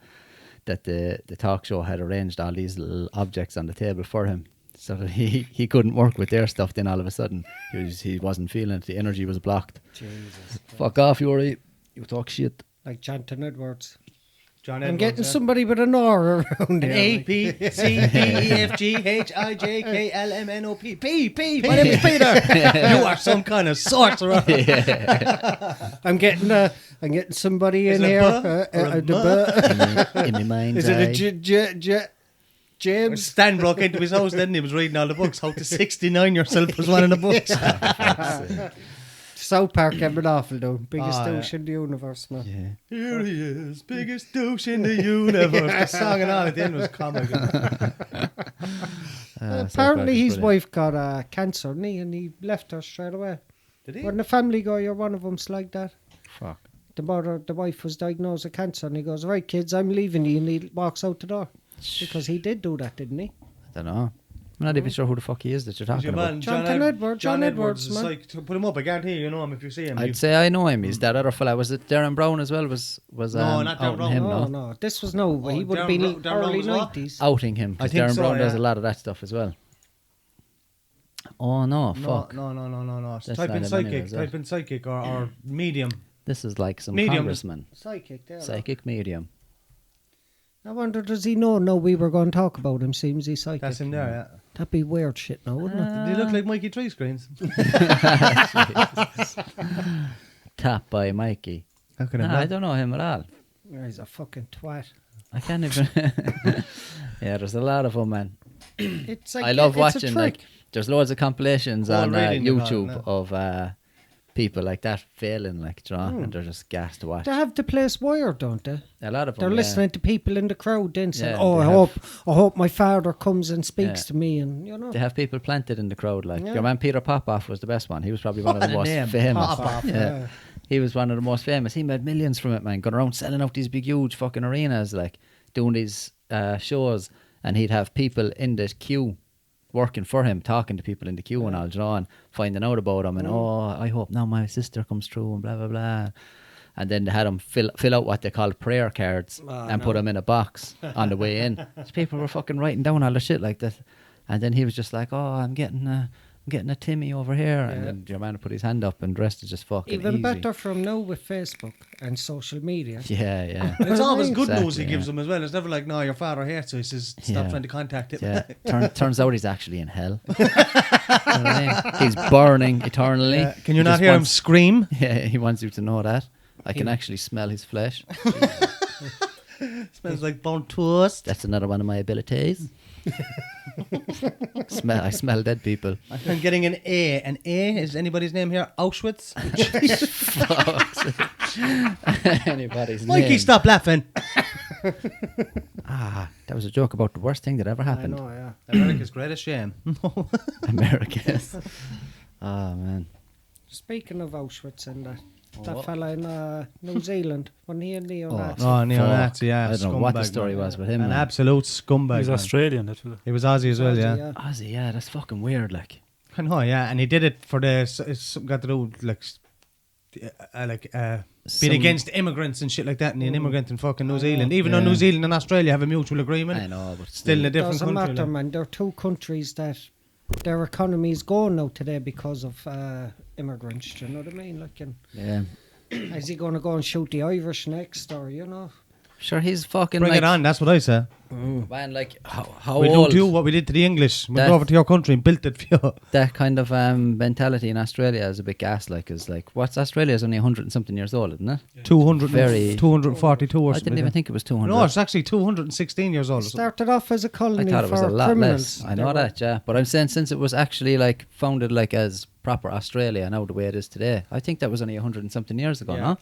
that the talk show had arranged all these little objects on the table for him, so that he couldn't work with their stuff. Then all of a sudden he wasn't feeling it. The energy was blocked. Jesus. Fuck off, Yuri. You talk shit. Like Jonathan Edwards. John I'm Edwards, getting yeah. somebody with an R around An there. A, like. P, C, D, E, F, G, H, I, J, K, L, M, N, O, P. P. My name is Peter. You are some kind of sorcerer. I'm getting somebody Is in it a here. buh or a the In my mind's Is it a eye. James? Stan broke into his house then he was reading all the books. How to 69 yourself was one of the books. South Park have been awful though. Biggest Oh, yeah. douche in the universe, man. Yeah. Here he is, biggest douche in the universe. The song and all at the end was comical. Apparently his wife got cancer, didn't he? And he left her straight away. Did he? When the family go, you're one of them's like that. Fuck. The wife was diagnosed with cancer, and he goes, "Right, kids, I'm leaving you," and he walks out the door because he did do that, didn't he? I don't know. I'm not even sure who the fuck he is that you're talking Your about. man, Jonathan Edwards, John John Edwards. Edwards, man. Is like, put him up. I guarantee you know him if you see him. I'd say I know him. He's that other fella. Was it Darren Brown as well? Was No, not Darren outing Brown. him? No, No, no, this was no. He would have Darren been Brown early was what? 90s. outing him. I Because think Darren so, Brown does yeah. a lot of that stuff as well. Oh no, No, fuck! no. That's Type not in him psychic. anyway, is it? Type in psychic or medium. This is like some Medium. congressman, Psychic, there. psychic medium. I wonder, does he know? No, we were going to talk about him. Seems he's psychic. That's him there, yeah. That'd be weird shit, now, wouldn't it? Did he look like Mikey Tree Screens? Tap by Mikey. How can Nah, I don't know him at all. He's a fucking twat. I can't even. Yeah, there's a lot of them, man. It's like I love it's a watching, trick. like, there's loads of compilations All on reading and all, YouTube no. of people like that failing, like, do you know, and they're just gas to watch. They have the place wired, don't they? A lot of them, They're yeah. listening to people in the crowd then saying, Yeah, "Oh, they I hope my father comes and speaks Yeah. to me," and you know. They have people planted in the crowd, like, Yeah. your man Peter Popoff was the best one. He was probably one of the What a most name, famous. Popoff, Yeah. He was one of the most famous. He made millions from it, man. Going around selling out these big, huge fucking arenas, like, doing these shows, and he'd have people in the queue working for him, talking to people in the queue and all, you know, and finding out about him, and I hope now my sister comes through, and blah blah blah. And then they had him fill out what they called prayer cards and put them in a box on the way in. So people were fucking writing down all the shit like that. And then he was just like, "Oh, I'm getting a Timmy over here," and then your man put his hand up, and the rest is just fucking Even easy. better from now with Facebook and social media. Yeah, yeah. It's always good Exactly, news he gives yeah. them as well. It's never like, no, your father hates you. He says, stop Yeah. trying to contact him. Yeah, turns out he's actually in hell. You know what I mean? He's burning eternally. Yeah. Can you He not just hear him wants- scream? Yeah, he wants you to know that. I can actually smell his flesh. Smells like burnt toast. That's another one of my abilities. I smell dead people. I'm getting an A. An A is anybody's name here? Auschwitz? Anybody's Mikey, name. stop laughing. That was a joke about the worst thing that ever I happened. know, yeah. America's greatest shame. America's. Oh, man. Speaking of Auschwitz and that fella in New Zealand, when he and neo-Nazi. Oh, neo-Nazi, yeah. I don't know what the scumbag, story man. was with him. An man. absolute scumbag. He's man. Australian, that fella. He was Aussie as well, yeah. Aussie, yeah, that's fucking weird, like. I know, yeah. And he did it for it's something got to do with, being against immigrants and shit like that, and an immigrant in fucking New Zealand. Even though Yeah. New Zealand and Australia have a mutual agreement, I know, but still in a different Doesn't country. matter, like. man. There are two countries that their economy is going now today because of immigrants. Do you know what I mean? Like, Yeah. is he going to go and shoot the Irish next, or you know? Sure, he's fucking Bring like, it on, that's what I say. man, like, how We old? don't do what we did to the English. We That- go over to your country and built it for you. That kind of mentality in Australia is a bit gas, like, is like, what's Australia is only 100 and something years old, isn't it? 242 or I something. didn't even think it was 200. No, it's actually 216 years old. or something. Started off as a I colony thought it was for a lot criminals. less. I know that, yeah. But I'm saying since it was actually like founded like as proper Australia now the way it is today, I think that was only 100 and something years ago, no?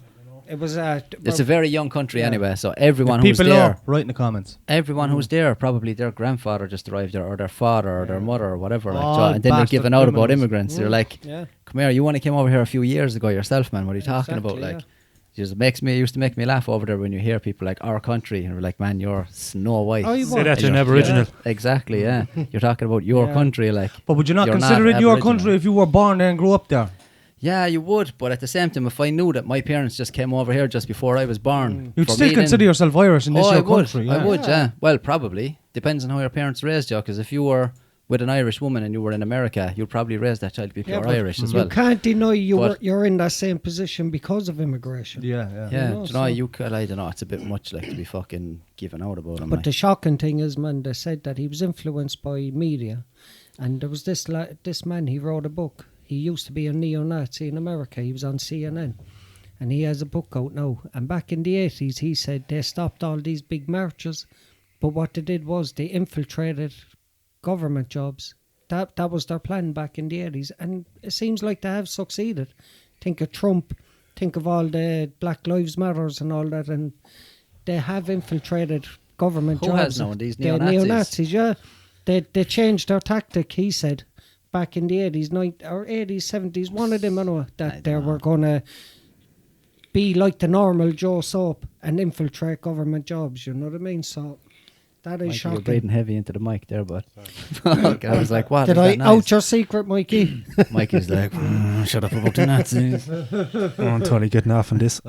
It was It's a very young country anyway, so everyone If who's people there, know, write in the comments. everyone who's there, probably their grandfather just arrived there, or their father, or their mother, or whatever. Like, Oh, so, and then they're bastard giving out about criminals. immigrants. They're like, yeah. "Come here, you only came over here a few years ago yourself, man. What are you talking about?" Exactly, Like, it used to make me laugh over there when you hear people like our country, and we're like, "Man, you're Snow White." Oh, you Say that to an You're- Aboriginal. yeah, exactly, yeah. You're talking about your Yeah. country, like. But would you not You're consider not it your Aboriginal. country if you were born there and grew up there? Yeah, you would, but at the same time, if I knew that my parents just came over here just before I was born, You'd for still me consider then- yourself Irish and this I your would, country. I yeah. would, yeah. Well, probably depends on how your parents raised you. Because if you were with an Irish woman and you were in America, you'd probably raise that child to be pure but Irish as You well. can't deny But- you're in that same position because of immigration. Yeah, yeah. Yeah, You know, do you know, so- you could. I don't know. It's a bit much like to be fucking giving out about him. But like. the shocking thing is, man, they said that he was influenced by media, and there was this man. He wrote a book. He used to be a neo-Nazi in America. He was on CNN, and he has a book out now. And back in the 80s, he said they stopped all these big marches, but what they did was they infiltrated government jobs. That was their plan back in the 80s, and it seems like they have succeeded. Think of Trump, think of all the Black Lives Matters and all that, and they have infiltrated government Who jobs. has now? These The neo-Nazis? neo-Nazis, yeah. They changed their tactic, he said, back in the 80s, 70s. One of them, I know, that they were going to be like the normal Joe Soap and infiltrate government jobs, you know what I mean? So that is Mikey, you're shocking. breathing heavy into the mic there, but Fuck, I was like, what? Did is I that noise? out your secret, Mikey? Mikey's like, shut up about the Nazis. I'm totally getting off on this.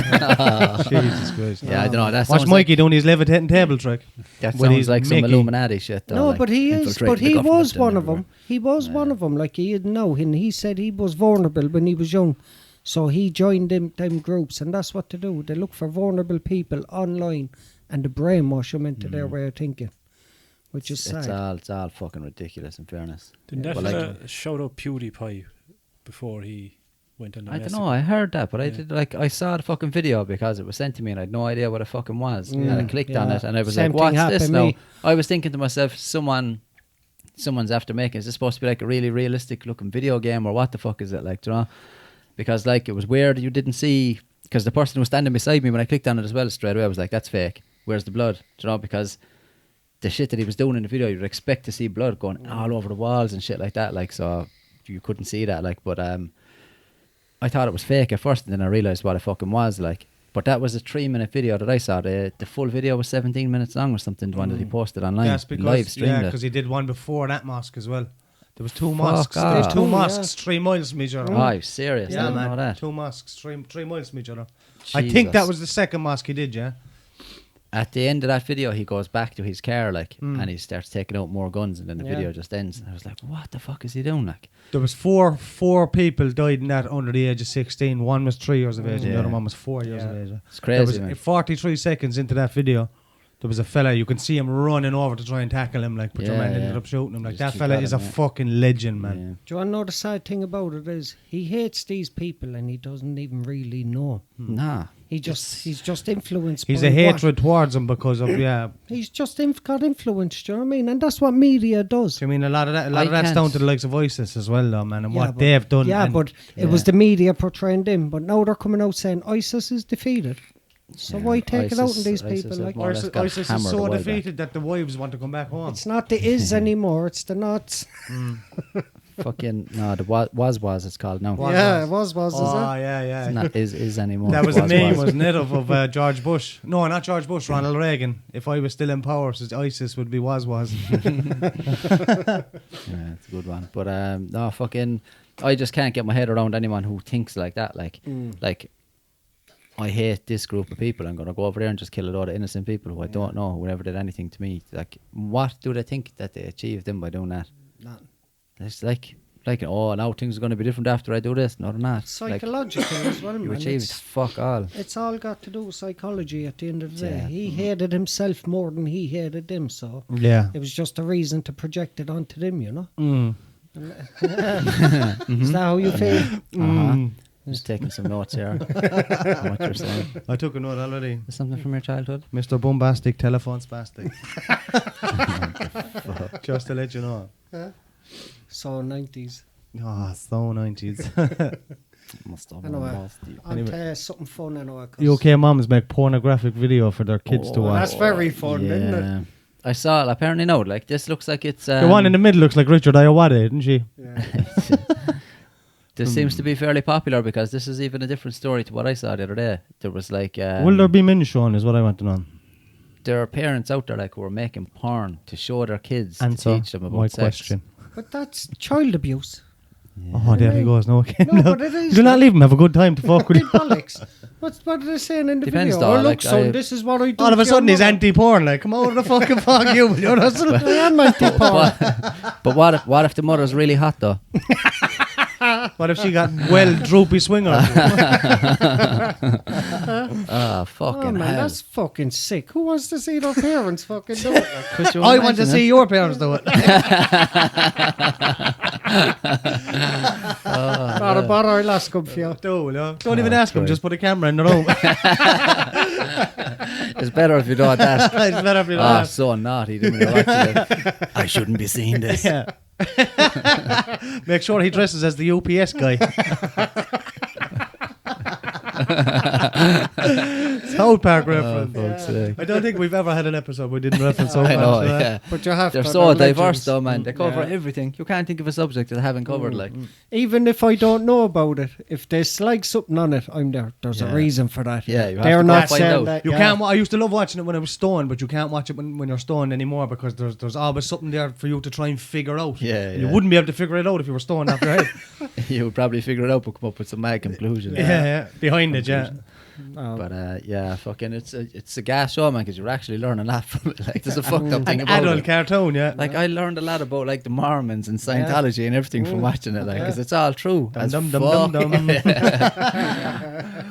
Jesus Christ. Yeah, I don't know. That Watch sounds Mikey doing his levitating table trick. That when sounds he's like some Mickey. Illuminati shit. Though, No, like but he is. infiltrating But the he government was and one of everywhere. them. He was one of them. Like he didn't know, and he said he was vulnerable when he was young, so he joined them groups, and that's what they do. They look for vulnerable people online, and they brainwash them into their way of thinking, which is sad. It's all fucking ridiculous. In fairness, Didn't that Well, fella shout out PewDiePie before he went on the I don't massacre? know. I heard that, but I saw the fucking video because it was sent to me, and I had no idea what it fucking was. And I clicked on Yeah. it, and I was Same like, thing "What's this happened now?" me. I was thinking to myself, someone someone's after making, is this supposed to be like a really realistic looking video game, or what the fuck is it like, do you know? Because like it was weird, you didn't see, because the person who was standing beside me when I clicked on it as well, straight away I was like, that's fake, where's the blood, do you know? Because the shit that he was doing in the video, you'd expect to see blood going all over the walls and shit like that, like, so you couldn't see that, like, but I thought it was fake at first, and then I realised what it fucking was, like. But that was a 3-minute video that I saw. The full video was 17 minutes long or something, the one that he posted online. Yes, because, live streamed it. because he did one before that mosque as well. There was 2 Fuck mosques. off. There's 2 Oh, mosques, 3 miles from each other. Oh, are you serious? I Yeah, didn't know man. that. 2 mosques, 3 miles from each other. I think that was the second mosque he did, yeah. At the end of that video, he goes back to his car, like, and he starts taking out more guns, and then the video just ends. And I was like, what the fuck is he doing, like? There was four people died in that under the age of 16. One was 3 years of age, and the other one was 4 years of age. It's crazy, There man. was 43 seconds into that video. There was a fella, you can see him running over to try and tackle him, like, but your man ended up shooting him. Like, Just that keep fella at is him, a yeah. fucking legend, man. Yeah. Do you want to know the sad thing about it is he hates these people and he doesn't even really know. Nah. He's just influenced. He's by a what- hatred towards him because of, He's just got influenced. Do you know what I mean? And that's what media does. I mean, a lot of that's can't- down to the likes of ISIS as well, though, man, and what but- they've done. Yeah, and but it was the media portraying them. But now they're coming out saying ISIS is defeated. So why take it out on these people? ISIS Like, more or less got ISIS is hammered a so while back. defeated that the wives want to come back home. it's not the is anymore. It's the nots. Fucking, no, the was it's called now. Yeah, it was. Oh, Is it? yeah. It's not is anymore. That was It the meme, wasn't it, of George Bush? No, not George Bush, Ronald Reagan. If I was still in power, so ISIS would be was. Yeah, it's a good one. But no, fucking, I just can't get my head around anyone who thinks like that. Like, I hate this group of people. I'm gonna go over there and just kill a lot of innocent people who I don't know, who never did anything to me. Like, what do they think that they achieved them by doing that? Nothing. It's like, oh, now things are gonna be different after I do this. No, they're not. Psychological as well, You man. achieved fuck all. It's all got to do with psychology at the end of the day. Yeah. He hated himself more than he hated them, so Yeah. it was just a reason to project it onto them, you know? Mm. Is that how you feel? Just taking some notes here. on what you're saying. I took a note already. Is something from your childhood? Mr. Bombastic, telephone spastic. Just to let you know. So 90s. Oh, so 90s. Must have Anyway, been nasty. I'll tell you something fun anyway. 'cause UK moms make pornographic video for their kids to watch. that's very fun, isn't it? Yeah. I saw it. Apparently, no. Like, this looks like it's. The one in the middle looks like Richard Iowade, didn't she? This seems to be fairly popular because this is even a different story to what I saw the other day. There was like. Will there be men shown, is what I want to know. There are parents out there like who are making porn to show their kids Answer to teach them about my sex. question. But that's child abuse. Oh, there he goes. No, again. No, but it is. Do not leave him. Have a good time to fuck with Big him. bollocks. What are they saying in the Depends, video? though, Oh, look, like, son, I- this is what I do. All of to a sudden, your he's mother. anti-porn. Like, come over the fucking fuck you, will you, Russell? I am anti-porn. But what if the mother's really hot though? What if she got well droopy swinger? Ah, fucking Oh man, hell. that's fucking sick. Who wants to see their parents fucking do it? Could you I want to imagine see it? your parents do it. Not a bother, I'll ask them for you. Don't even ask him. Just put a camera in the room. It's better if you don't ask. It's better if you don't Ah, ask. so naughty. Didn't you watch it? I shouldn't be seeing this. Yeah. Make sure he dresses as the UPS guy. South Park reference. Fuck's sake. I don't think we've ever had an episode we didn't reference South I Park. know, so that- yeah. But you have They're to. so they're diverse legends. though, man. They cover everything. You can't think of a subject that they haven't covered, like. Even if I don't know about it, if there's like something on it, I'm there. There's a Yeah. reason for that. Yeah, you have They're to go not find saying out. that. You yeah. can't. I used to love watching it when I was stoned, but you can't watch it when you're stoned anymore because there's always something there for you to try and figure out. Yeah, And You yeah. wouldn't be able to figure it out if you were stoned after head. You would probably figure it out but come up with some mad conclusions. yeah. Behind it, yeah. But yeah, fucking, it's a gas show, man, because you're actually learning a lot from it. Like, there's a fucked up thing An about adult it. cartoon, yeah. Like, I learned a lot about like the Mormons and Scientology and everything from watching it, like, because it's all true. Dum as dum dum fuck. dum dum.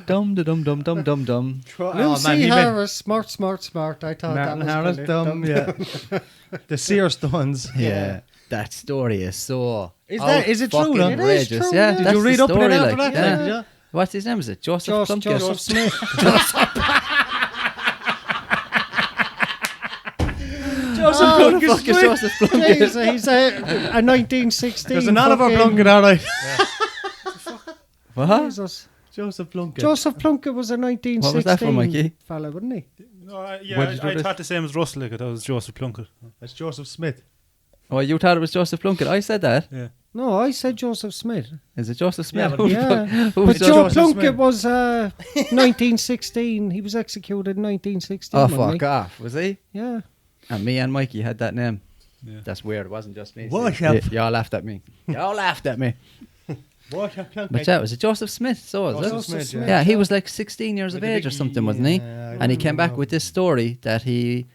Dum dum dum dum dum. Lucy Harris, smart. I thought Martin that was Harris, brilliant. dumb, yeah. The Sear Stones. Yeah. That story is so. Is it true, fucking though? It is outrageous. true, Yeah. yeah. Did that's you read the up on story, it after like, that? yeah. Did you? What's his name? Is it Joseph? something? Joseph Smith. Joseph could have fuck is Joseph Plunkett? Jesus, he's a 1916. There's an Oliver fucking- Plunkett, all right. What? Jesus. Joseph Plunkett. Joseph Plunkett was a 1916 What was that from, Mikey? fella, wasn't he? No, Where yeah, did you do I this? thought the same as Russell. Like, that was Joseph Plunkett. That's Joseph Smith. Oh, you thought it was Joseph Plunkett? I said that. Yeah. No, I said Joseph Smith. Is it Joseph Smith? Yeah, but- Who the Yeah. fuck- who But was Joe Joseph? Joseph Plunkett Smith? was 1916. He was executed in 1916. Oh, wasn't fuck off. Was he? he? Yeah. And me and Mikey had that name. Yeah. That's weird. It wasn't just me. What? See? Y'all laughed at me. Y'all laughed at me. Joseph Plunkett. But yeah, was it Joseph Smith? So was Joseph it? Smith, Smith. Yeah, he was like 16 years With of the age or big- something, wasn't he? Yeah, And he came back with this story that he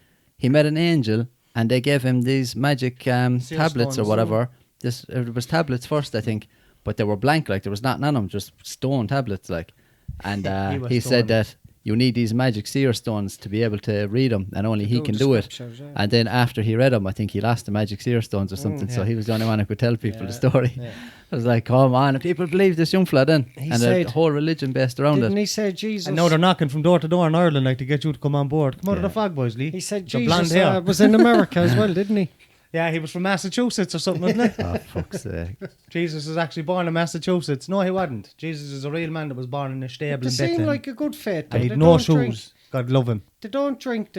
met an angel and they gave him these magic tablets or stones, whatever. It was tablets first, I think, but they were blank, like there was nothing on them, just stone tablets, like. And He was he said stone. that you need these magic seer stones to be able to read them, and only he Do can the do it. scriptures, yeah. And then after he read them, I think he lost the magic seer stones or something. So yeah. he was the only one who could tell people Yeah, the story. yeah. I was like, come on, and people believe this young fella then, He and said- the whole religion based around Didn't it. he say Jesus? And now they're knocking from door to door in Ireland, like, to get you to come on board. Come out of the fog, boys, Lee. He said The blonde Jesus hair. was in America as well, didn't he? Yeah, he was from Massachusetts or something, wasn't he? Oh, fuck's sake. Jesus was actually born in Massachusetts. No, he wasn't. Jesus is a real man that was born in a stable They in seem Bethlehem. like a good faith. And though. he'd no shoes. God love him. They don't drink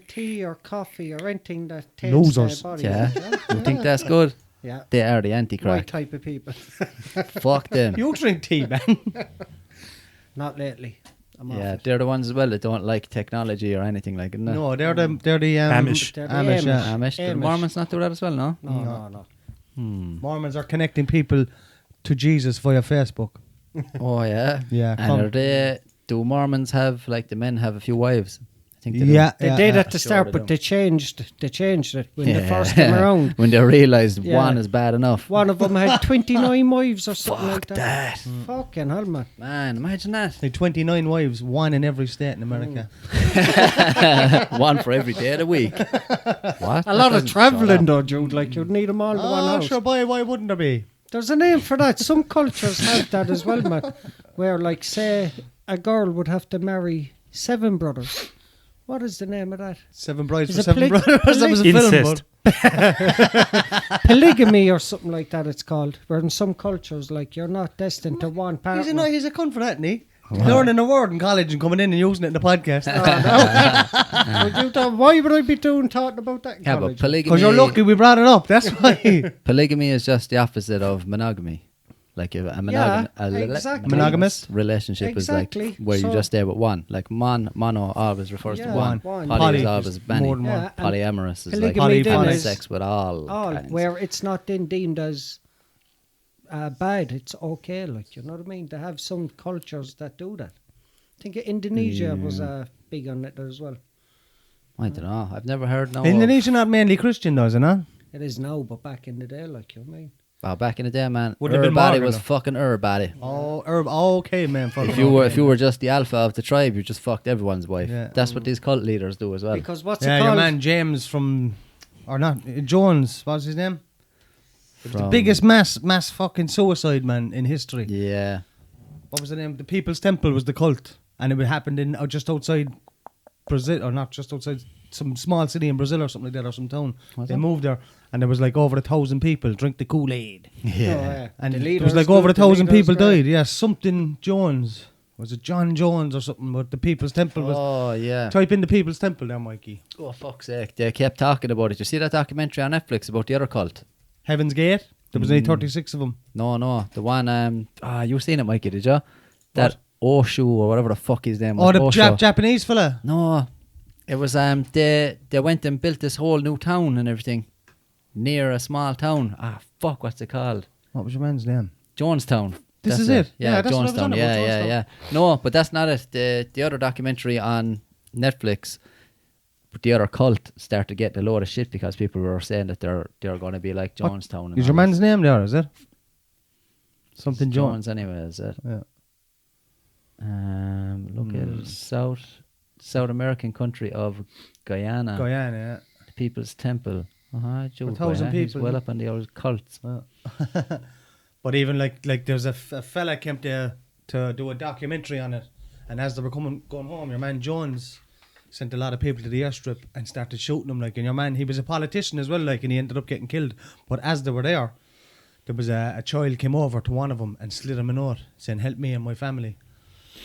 tea or coffee or anything that taints Losers. their body. Yeah. You think that's good? Yeah. They are the My anti-crack. type of people. Fuck them. You drink tea, man. Not lately. I'm off Yeah, it. they're the ones as well that don't like technology or anything like it. No, they're the Amish. They're the Amish, yeah. Amish. The Amish. Mormons not do that as well, no? No. Mormons are connecting people to Jesus via Facebook. Oh, yeah. Yeah, And do Mormons have, like, the men have a few wives? I think they do. Yeah, They did at the Sure start, they but don't. they changed it when they Yeah. first came around. When they realised Yeah. one is bad enough. One of them had 29 wives or something like Fuck that. that. Fucking hell, man. Man, imagine that. They had 29 wives, one in every state in America. One for every day of the week. What? A lot of travelling, though, Jude. Like, you'd need them all to one Oh, house. sure, boy, why wouldn't there be? There's a name for that. Some cultures have that as well, man. Where, like, say, a girl would have to marry 7 brothers. What is the name of that? 7 brides Is for it 7 poly- brothers. That was a Incest. film, Polygamy or something like that it's called. Where in some cultures, like, you're not destined to one bud. partner. He's a cunt for that, isn't he? Learning a word in college and coming in and using it in the podcast. Why would I be talking about that in Yeah, but college? polygamy. Because you're lucky we brought it up, that's why. Polygamy is just the opposite of monogamy. Like a exactly. Monogamous? relationship Exactly. is like where you So- just stay with one. Like mono always refers to Yeah, one. one. Poly Poly is is always more many. than Yeah, and Polyamorous is like polygamy then having is sex with all kinds. where it's not then deemed as bad, it's okay. Like, you know what I mean? They have some cultures that do that. I think Indonesia was big on it as well. I don't know. I've never heard no. Indonesia not mainly Christian, though, is it not? It is now, but back in the day, like, you know what I mean? Oh, back in the day, man, Would have been everybody modern was though. fucking everybody. Oh, herb. Oh, okay, man. If you were just the alpha of the tribe, you just fucked everyone's wife. Yeah. That's what these cult leaders do as well. Because what's Yeah, it your called? man James from, or not, Jones, what's his name? It was the From- biggest mass fucking suicide, man, in history. Yeah. What was the name? The People's Temple was the cult. And it happened in just outside Brazil, or not just outside, some small city in Brazil or something like that, or some town. They moved there, and there was like over 1,000 people drink the Kool-Aid. Yeah. And The there leaders was like do, over the 1,000 leaders people great. died. Yeah, something Jones. Was it John Jones or something? But the People's Temple was. Oh yeah. Type in the People's Temple there, Mikey. Oh fuck's sake! They kept talking about it. You see that documentary on Netflix about the other cult? Heaven's Gate. There was only 36 of them. No, the one. You seen it, Mikey? Did you? That Oshu or whatever the fuck his name was. Oh, the Osho. Japanese fella. No, it was They went and built this whole new town and everything near a small town. Fuck, what's it called? What was your man's name? Jonestown. This That's is it. Yeah, Yeah, that's what I was Jonestown. on about, Yeah. Jonestown. No, but that's not it. The other documentary on Netflix. But the other cult started getting a load of shit because people were saying that they're going to be like Jonestown. and Is your all man's name there, is it? Something this. Jones. Jones anyway, is it? Yeah. Look at it. South American country of Guyana. Guyana, The People's Temple. Jude, 1,000 He's people. well up on the old cults. yeah. But even like there's a fella came there to do a documentary on it, and as they were going home, your man Jones sent a lot of people to the airstrip and started shooting them. Like, and your man, he was a politician as well, like, and he ended up getting killed. But as they were there was a child came over to one of them and slid him a note saying, "Help me and my family."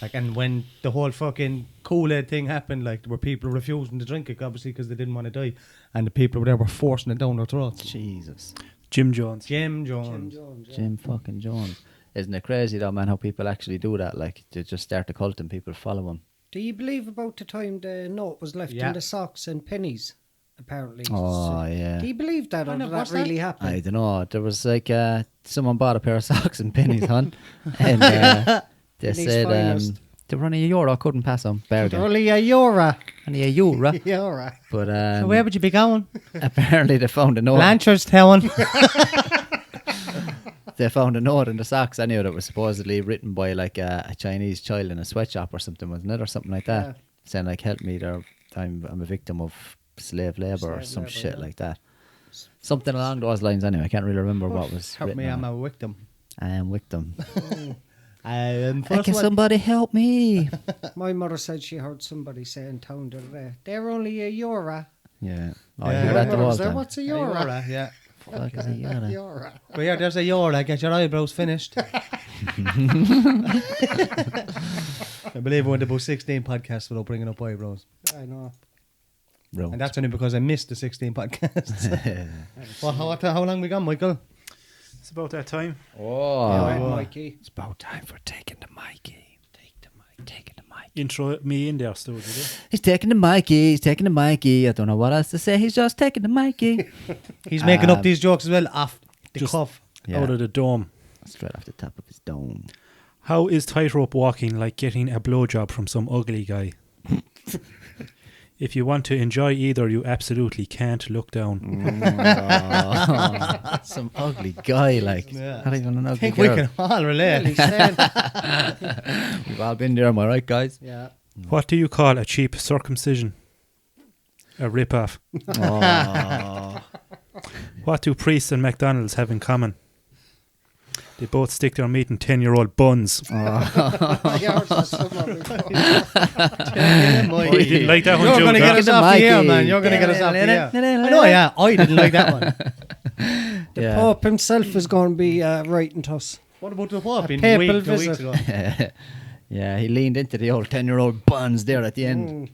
Like, and when the whole fucking Kool-Aid thing happened, like, there were people refusing to drink it, obviously, because they didn't want to die. And the people over there were forcing it down their throats. Jesus. Jim Jones. Jim Jones. Jim fucking Jones. Isn't it crazy though, man, how people actually do that? Like, they just start a cult and people follow them. Do you believe about the time the note was left in the socks and pennies? Apparently. Oh, yeah. Do you believe that, or did that what's really that? happen? I don't know. There was like someone bought a pair of socks and pennies, hon, and they Pennies said finest. they were only €1. Couldn't pass them. Bargain. Only a euro. Only €1. Euro. But So where would you be going? apparently they found a note. Blanchardstown. They found a note in the socks anyway that was supposedly written by like a Chinese child in a sweatshop or something, wasn't it, or something like that, Yeah. saying like, "Help me, I'm a victim of slave labor or Slave some labour, shit yeah. like that." Something along those lines. Anyway, I can't really remember what was Help written. me, on I'm it. a victim. I am victim. Can Can somebody help me? My mother said she heard somebody say in town the other day, "They're only a euro." Yeah. Oh, Yeah, you hear that the My mother whole said, time. "What's a euro?" Yeah. Fuck is a euro? Euro. But yeah, there's a euro. Get your eyebrows finished. I believe we went about 16 podcasts without bringing up eyebrows. I know. Bro. And that's only because I missed the 16 podcasts. Well, how long we gone, Michael? It's about that time. Oh, Right, Mikey. it's about time for taking the Mikey. Take the mic. Taking the mic. Intro me in there, Stu, did you? He's taking the Mikey. He's taking the Mikey. I don't know what else to say. He's just taking the Mikey. He's making up these jokes as well off the Just- cuff. Yeah. Out of the dome. Straight off the top of his dome. How is tightrope walking like getting a blowjob from some ugly guy? If you want to enjoy either, you absolutely can't look down. Some ugly guy, like. Yeah. Not even an I ugly think girl. we can all relate. Really said. We've all been there, am I right, guys? Yeah. What do you call a cheap circumcision? A rip-off. Oh. What do priests and McDonald's have in common? They both stick their meat in 10-year-old buns. Yours is someone before. Oh, you didn't like that one, You're Joe? going to get us off the air, Mikey. man. You're going to get us off the air. I know, yeah. I didn't like that one. The Yeah. Pope himself is going to be writing to us. What about the Pope? In papal week, 2 weeks visit. ago. Yeah, he leaned into the old 10-year-old buns there at the end.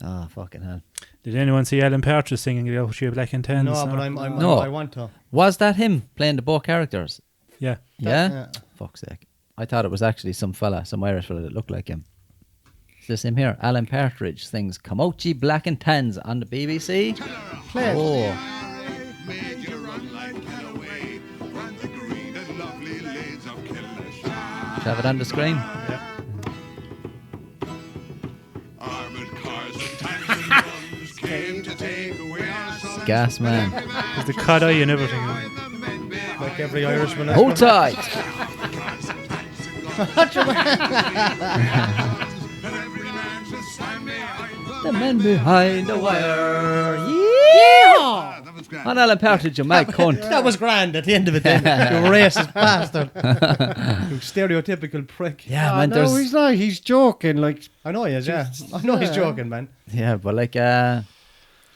Oh, fucking hell. Did anyone see Alan Partridge singing the Walshy Black and Tans? No, but No. I want to. Was that him playing the both characters? Yeah. Yeah? Yeah. Fuck's sake. I thought it was actually some Irish fella that looked like him. Is this him here? Alan Partridge sings Camochi Black and Tans on the BBC. Play it. Oh. Should have it on the screen. Gas man. There's the cut eye and everything. Like every Irishman. Hold tight. The men behind the wire. Yeah. On Alan Partridge, you mad cunt. That was grand at the end of it then. You racist bastard. You stereotypical prick. Yeah, Oh, man. no, There's he's not. He's joking. Like, I know he is, yeah. I know he's joking, man. yeah, but like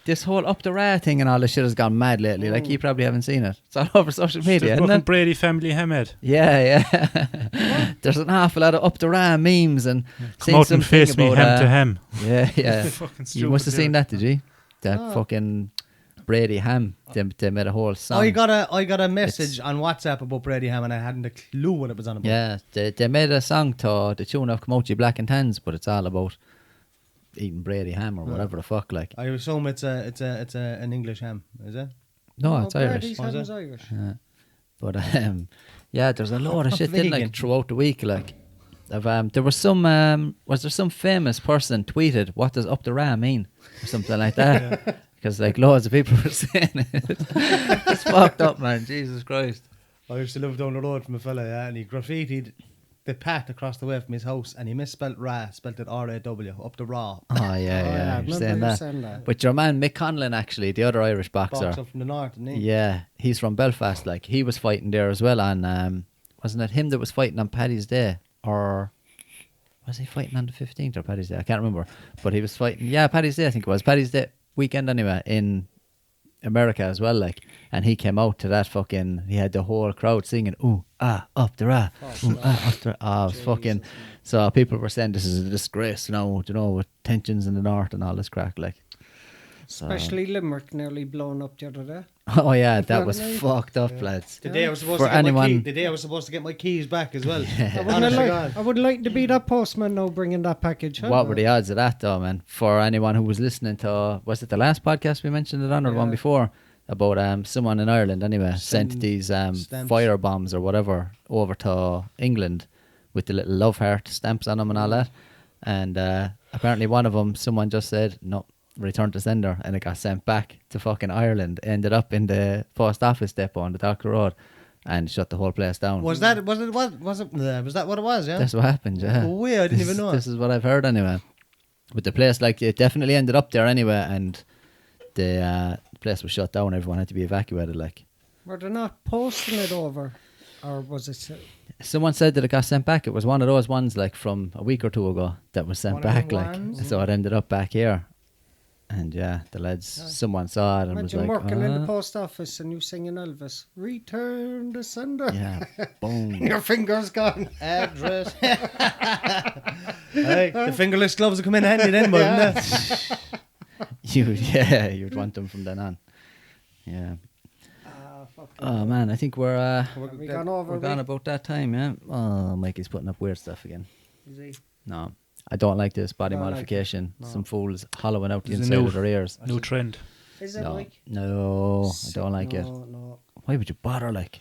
this whole up the ra thing and all this shit has gone mad lately. Like you probably haven't seen it. It's all over social media, The isn't fucking it? Brady family Hamed. Yeah, yeah. There's an awful lot of up the ra memes and Come seen out and something face me about, ham to ham. Yeah, yeah. Fucking You stupid, must have seen yeah. that, did you? That fucking Brady ham. They made a whole song. I got a message on WhatsApp about Brady Ham and I hadn't a clue what it was on about. Yeah, they made a song to the tune of Camochi Black and Tans, but it's all about eating Brady ham or whatever the fuck. Like, I assume it's an English ham, is it? no, it's Irish. Brady's Was ham's it? Irish. Yeah. But yeah, there's a lot of shit in, like Vegan. throughout the week. Like, there was some was there some famous person tweeted, "What does up the ra mean?" or something like that. Because like loads of people were saying it. It's fucked up, man. Jesus Christ. I used to live down the road from a fella, yeah, and he graffitied the pat across the way from his house and he misspelt ra, spelt it R-A-W, up the raw. Oh yeah, yeah. I You're remember saying you that. saying that. But your man Mick Conlon, actually, the other Irish boxer. Boxer from the north, isn't he? Yeah, he's from Belfast. Like he was fighting there as well on. Wasn't it him that was fighting on Paddy's Day, or Was he fighting on the 15th or Paddy's Day? I can't remember. But he was fighting. Yeah, Paddy's Day, I think it was. Paddy's Day weekend anyway, in America as well, like. And he came out to that fucking. He had the whole crowd singing, "Ooh, ah, up the ra, ooh, ah, up the." Ah, it was fucking. So people were saying this is a disgrace, with tensions in the north and all this crack, like. So. Especially Limerick nearly blown up the other day. Oh yeah, that was fucked up, lads. The day I was supposed For to get anyone- my the day I was supposed to get my keys back as well. I would like to be that postman now bringing that package. Huh? What were the odds of that, though, man? For anyone who was listening to, was it the last podcast we mentioned it on, or the one before, about someone in Ireland anyway sent these stamps. fire bombs or whatever over to England with the little love heart stamps on them and all that, and apparently one of them, someone just said no, return to sender, and it got sent back to fucking Ireland. Ended up in the post office depot on the Dock Road, and shut the whole place down. Was that what it was? Yeah. That's what happened. Yeah. Oh, weird. I didn't even know. This is what I've heard anyway. But the place, like, it definitely ended up there anyway, and the place was shut down. Everyone had to be evacuated. Like, Were they not posting it over, or was it? someone said that it got sent back. It was one of those ones, like, from a week or two ago that was sent One of back. them Like, ones? so it ended up back here. And yeah, the lads, someone saw it and was Imagine like, working in the post office and you singing Elvis, "Return to sender." yeah, boom. Your fingers gone. Address. Hey, the fingerless gloves will come in handy then, wouldn't they? You'd want them from then on. Yeah. Oh man, I think we're We gone over. gone about that time, yeah. Oh, Mikey's putting up weird stuff again. Is he? No, I don't like this body Don't like modification. it. No. Some fools hollowing out the There's a inside new- of their ears. New trend. Is it No, like? no, I don't like it. No. Why would you bother? Like,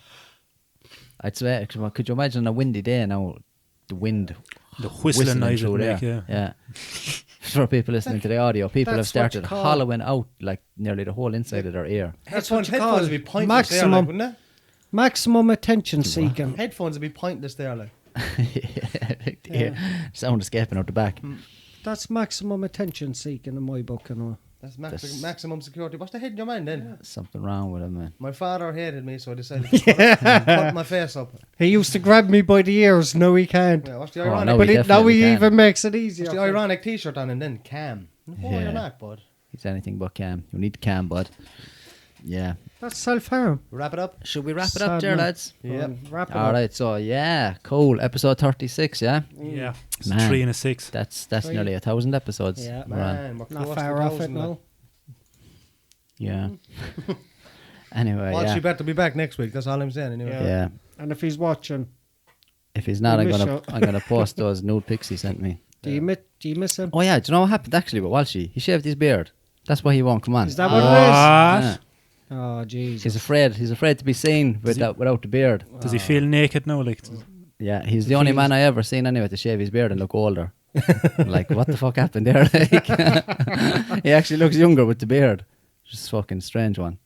I'd swear. Could you imagine a windy day now? The wind The whistling noise it through make, there. yeah. Yeah. For people listening to the audio, people have That's what you started call- hollowing out like nearly the whole inside of their ear. Headphones what you call would be pointless there, like, maximum. wouldn't Maximum attention they? seeking. Headphones would be pointless there, like. Yeah. Sound escaping out the back. That's maximum attention seeking in my book, you know. That's That's- maximum security. What's the head in your mind then? Something wrong with him, man. My father hated me, so I decided to cut my face up. He used to grab me by the ears. No, he can't. Yeah, what's the Oh, ironic? no, But he now definitely he can. even makes it easier. What's the ironic T-shirt on and then cam. Oh, Yeah. you're not, bud. He's anything but calm. You need calm, bud. Yeah. That's self-harm. Wrap it up. Should we wrap it Sad up there, man. lads? Yeah. Wrap it All up. right. So yeah, cool. Episode 36. Yeah. Yeah. It's Man. 3 and a 6. That's Right. nearly 1,000 episodes. Yeah. we're on. Man, we're Not close far to off it 1,000 now. Yeah. Anyway, Well, yeah. she better be back next week. That's all I'm saying. Anyway. Yeah. Yeah. And if he's watching, If he's not, We I'm miss gonna you. I'm gonna post those nude pics he sent me. do you miss him? Oh yeah. Do you know what happened actually with Walshy? He shaved his beard. That's why he won't come on. Is that what it Yeah. is? Oh, jeez. He's afraid. He's afraid to be seen without the beard. Does he feel naked now? Like, Yeah, he's the only man I ever seen anyway to shave his beard and look older. Like, what the fuck happened there? Like, he actually looks younger with the beard. Just a fucking strange one.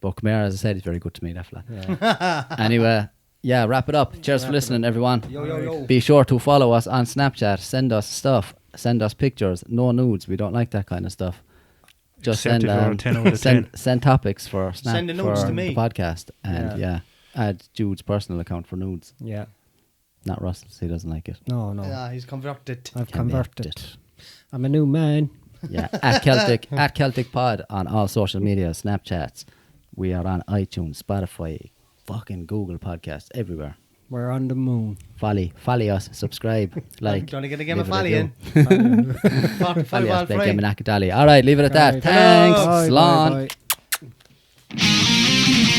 But come here, as I said, he's very good to me, that fella. Anyway, yeah, wrap it up. Cheers for listening, everyone. Yo, yo, yo. Be sure to follow us on Snapchat. Send us stuff. Send us pictures. No nudes. We don't like that kind of stuff. Just Except send, if you're a 10 out of 10. send topics for Snap Send the nudes for to me. the podcast. And yeah, add Jude's personal account for nudes. Yeah. Not Russell's. He doesn't like it. No. Yeah, he's converted. I've Can be converted. edited. I'm a new man. Yeah, at Celtic Pod on all social media, Snapchats. We are on iTunes, Spotify, fucking Google Podcasts, everywhere. We're on the moon. Follow us, subscribe, like. Trying to get a game of leave a Folly in. review. 45 Follow all us, play Friday. game in Akadali. All right, leave it at that. Right. Thanks. Hello. Bye, Slán. bye, bye.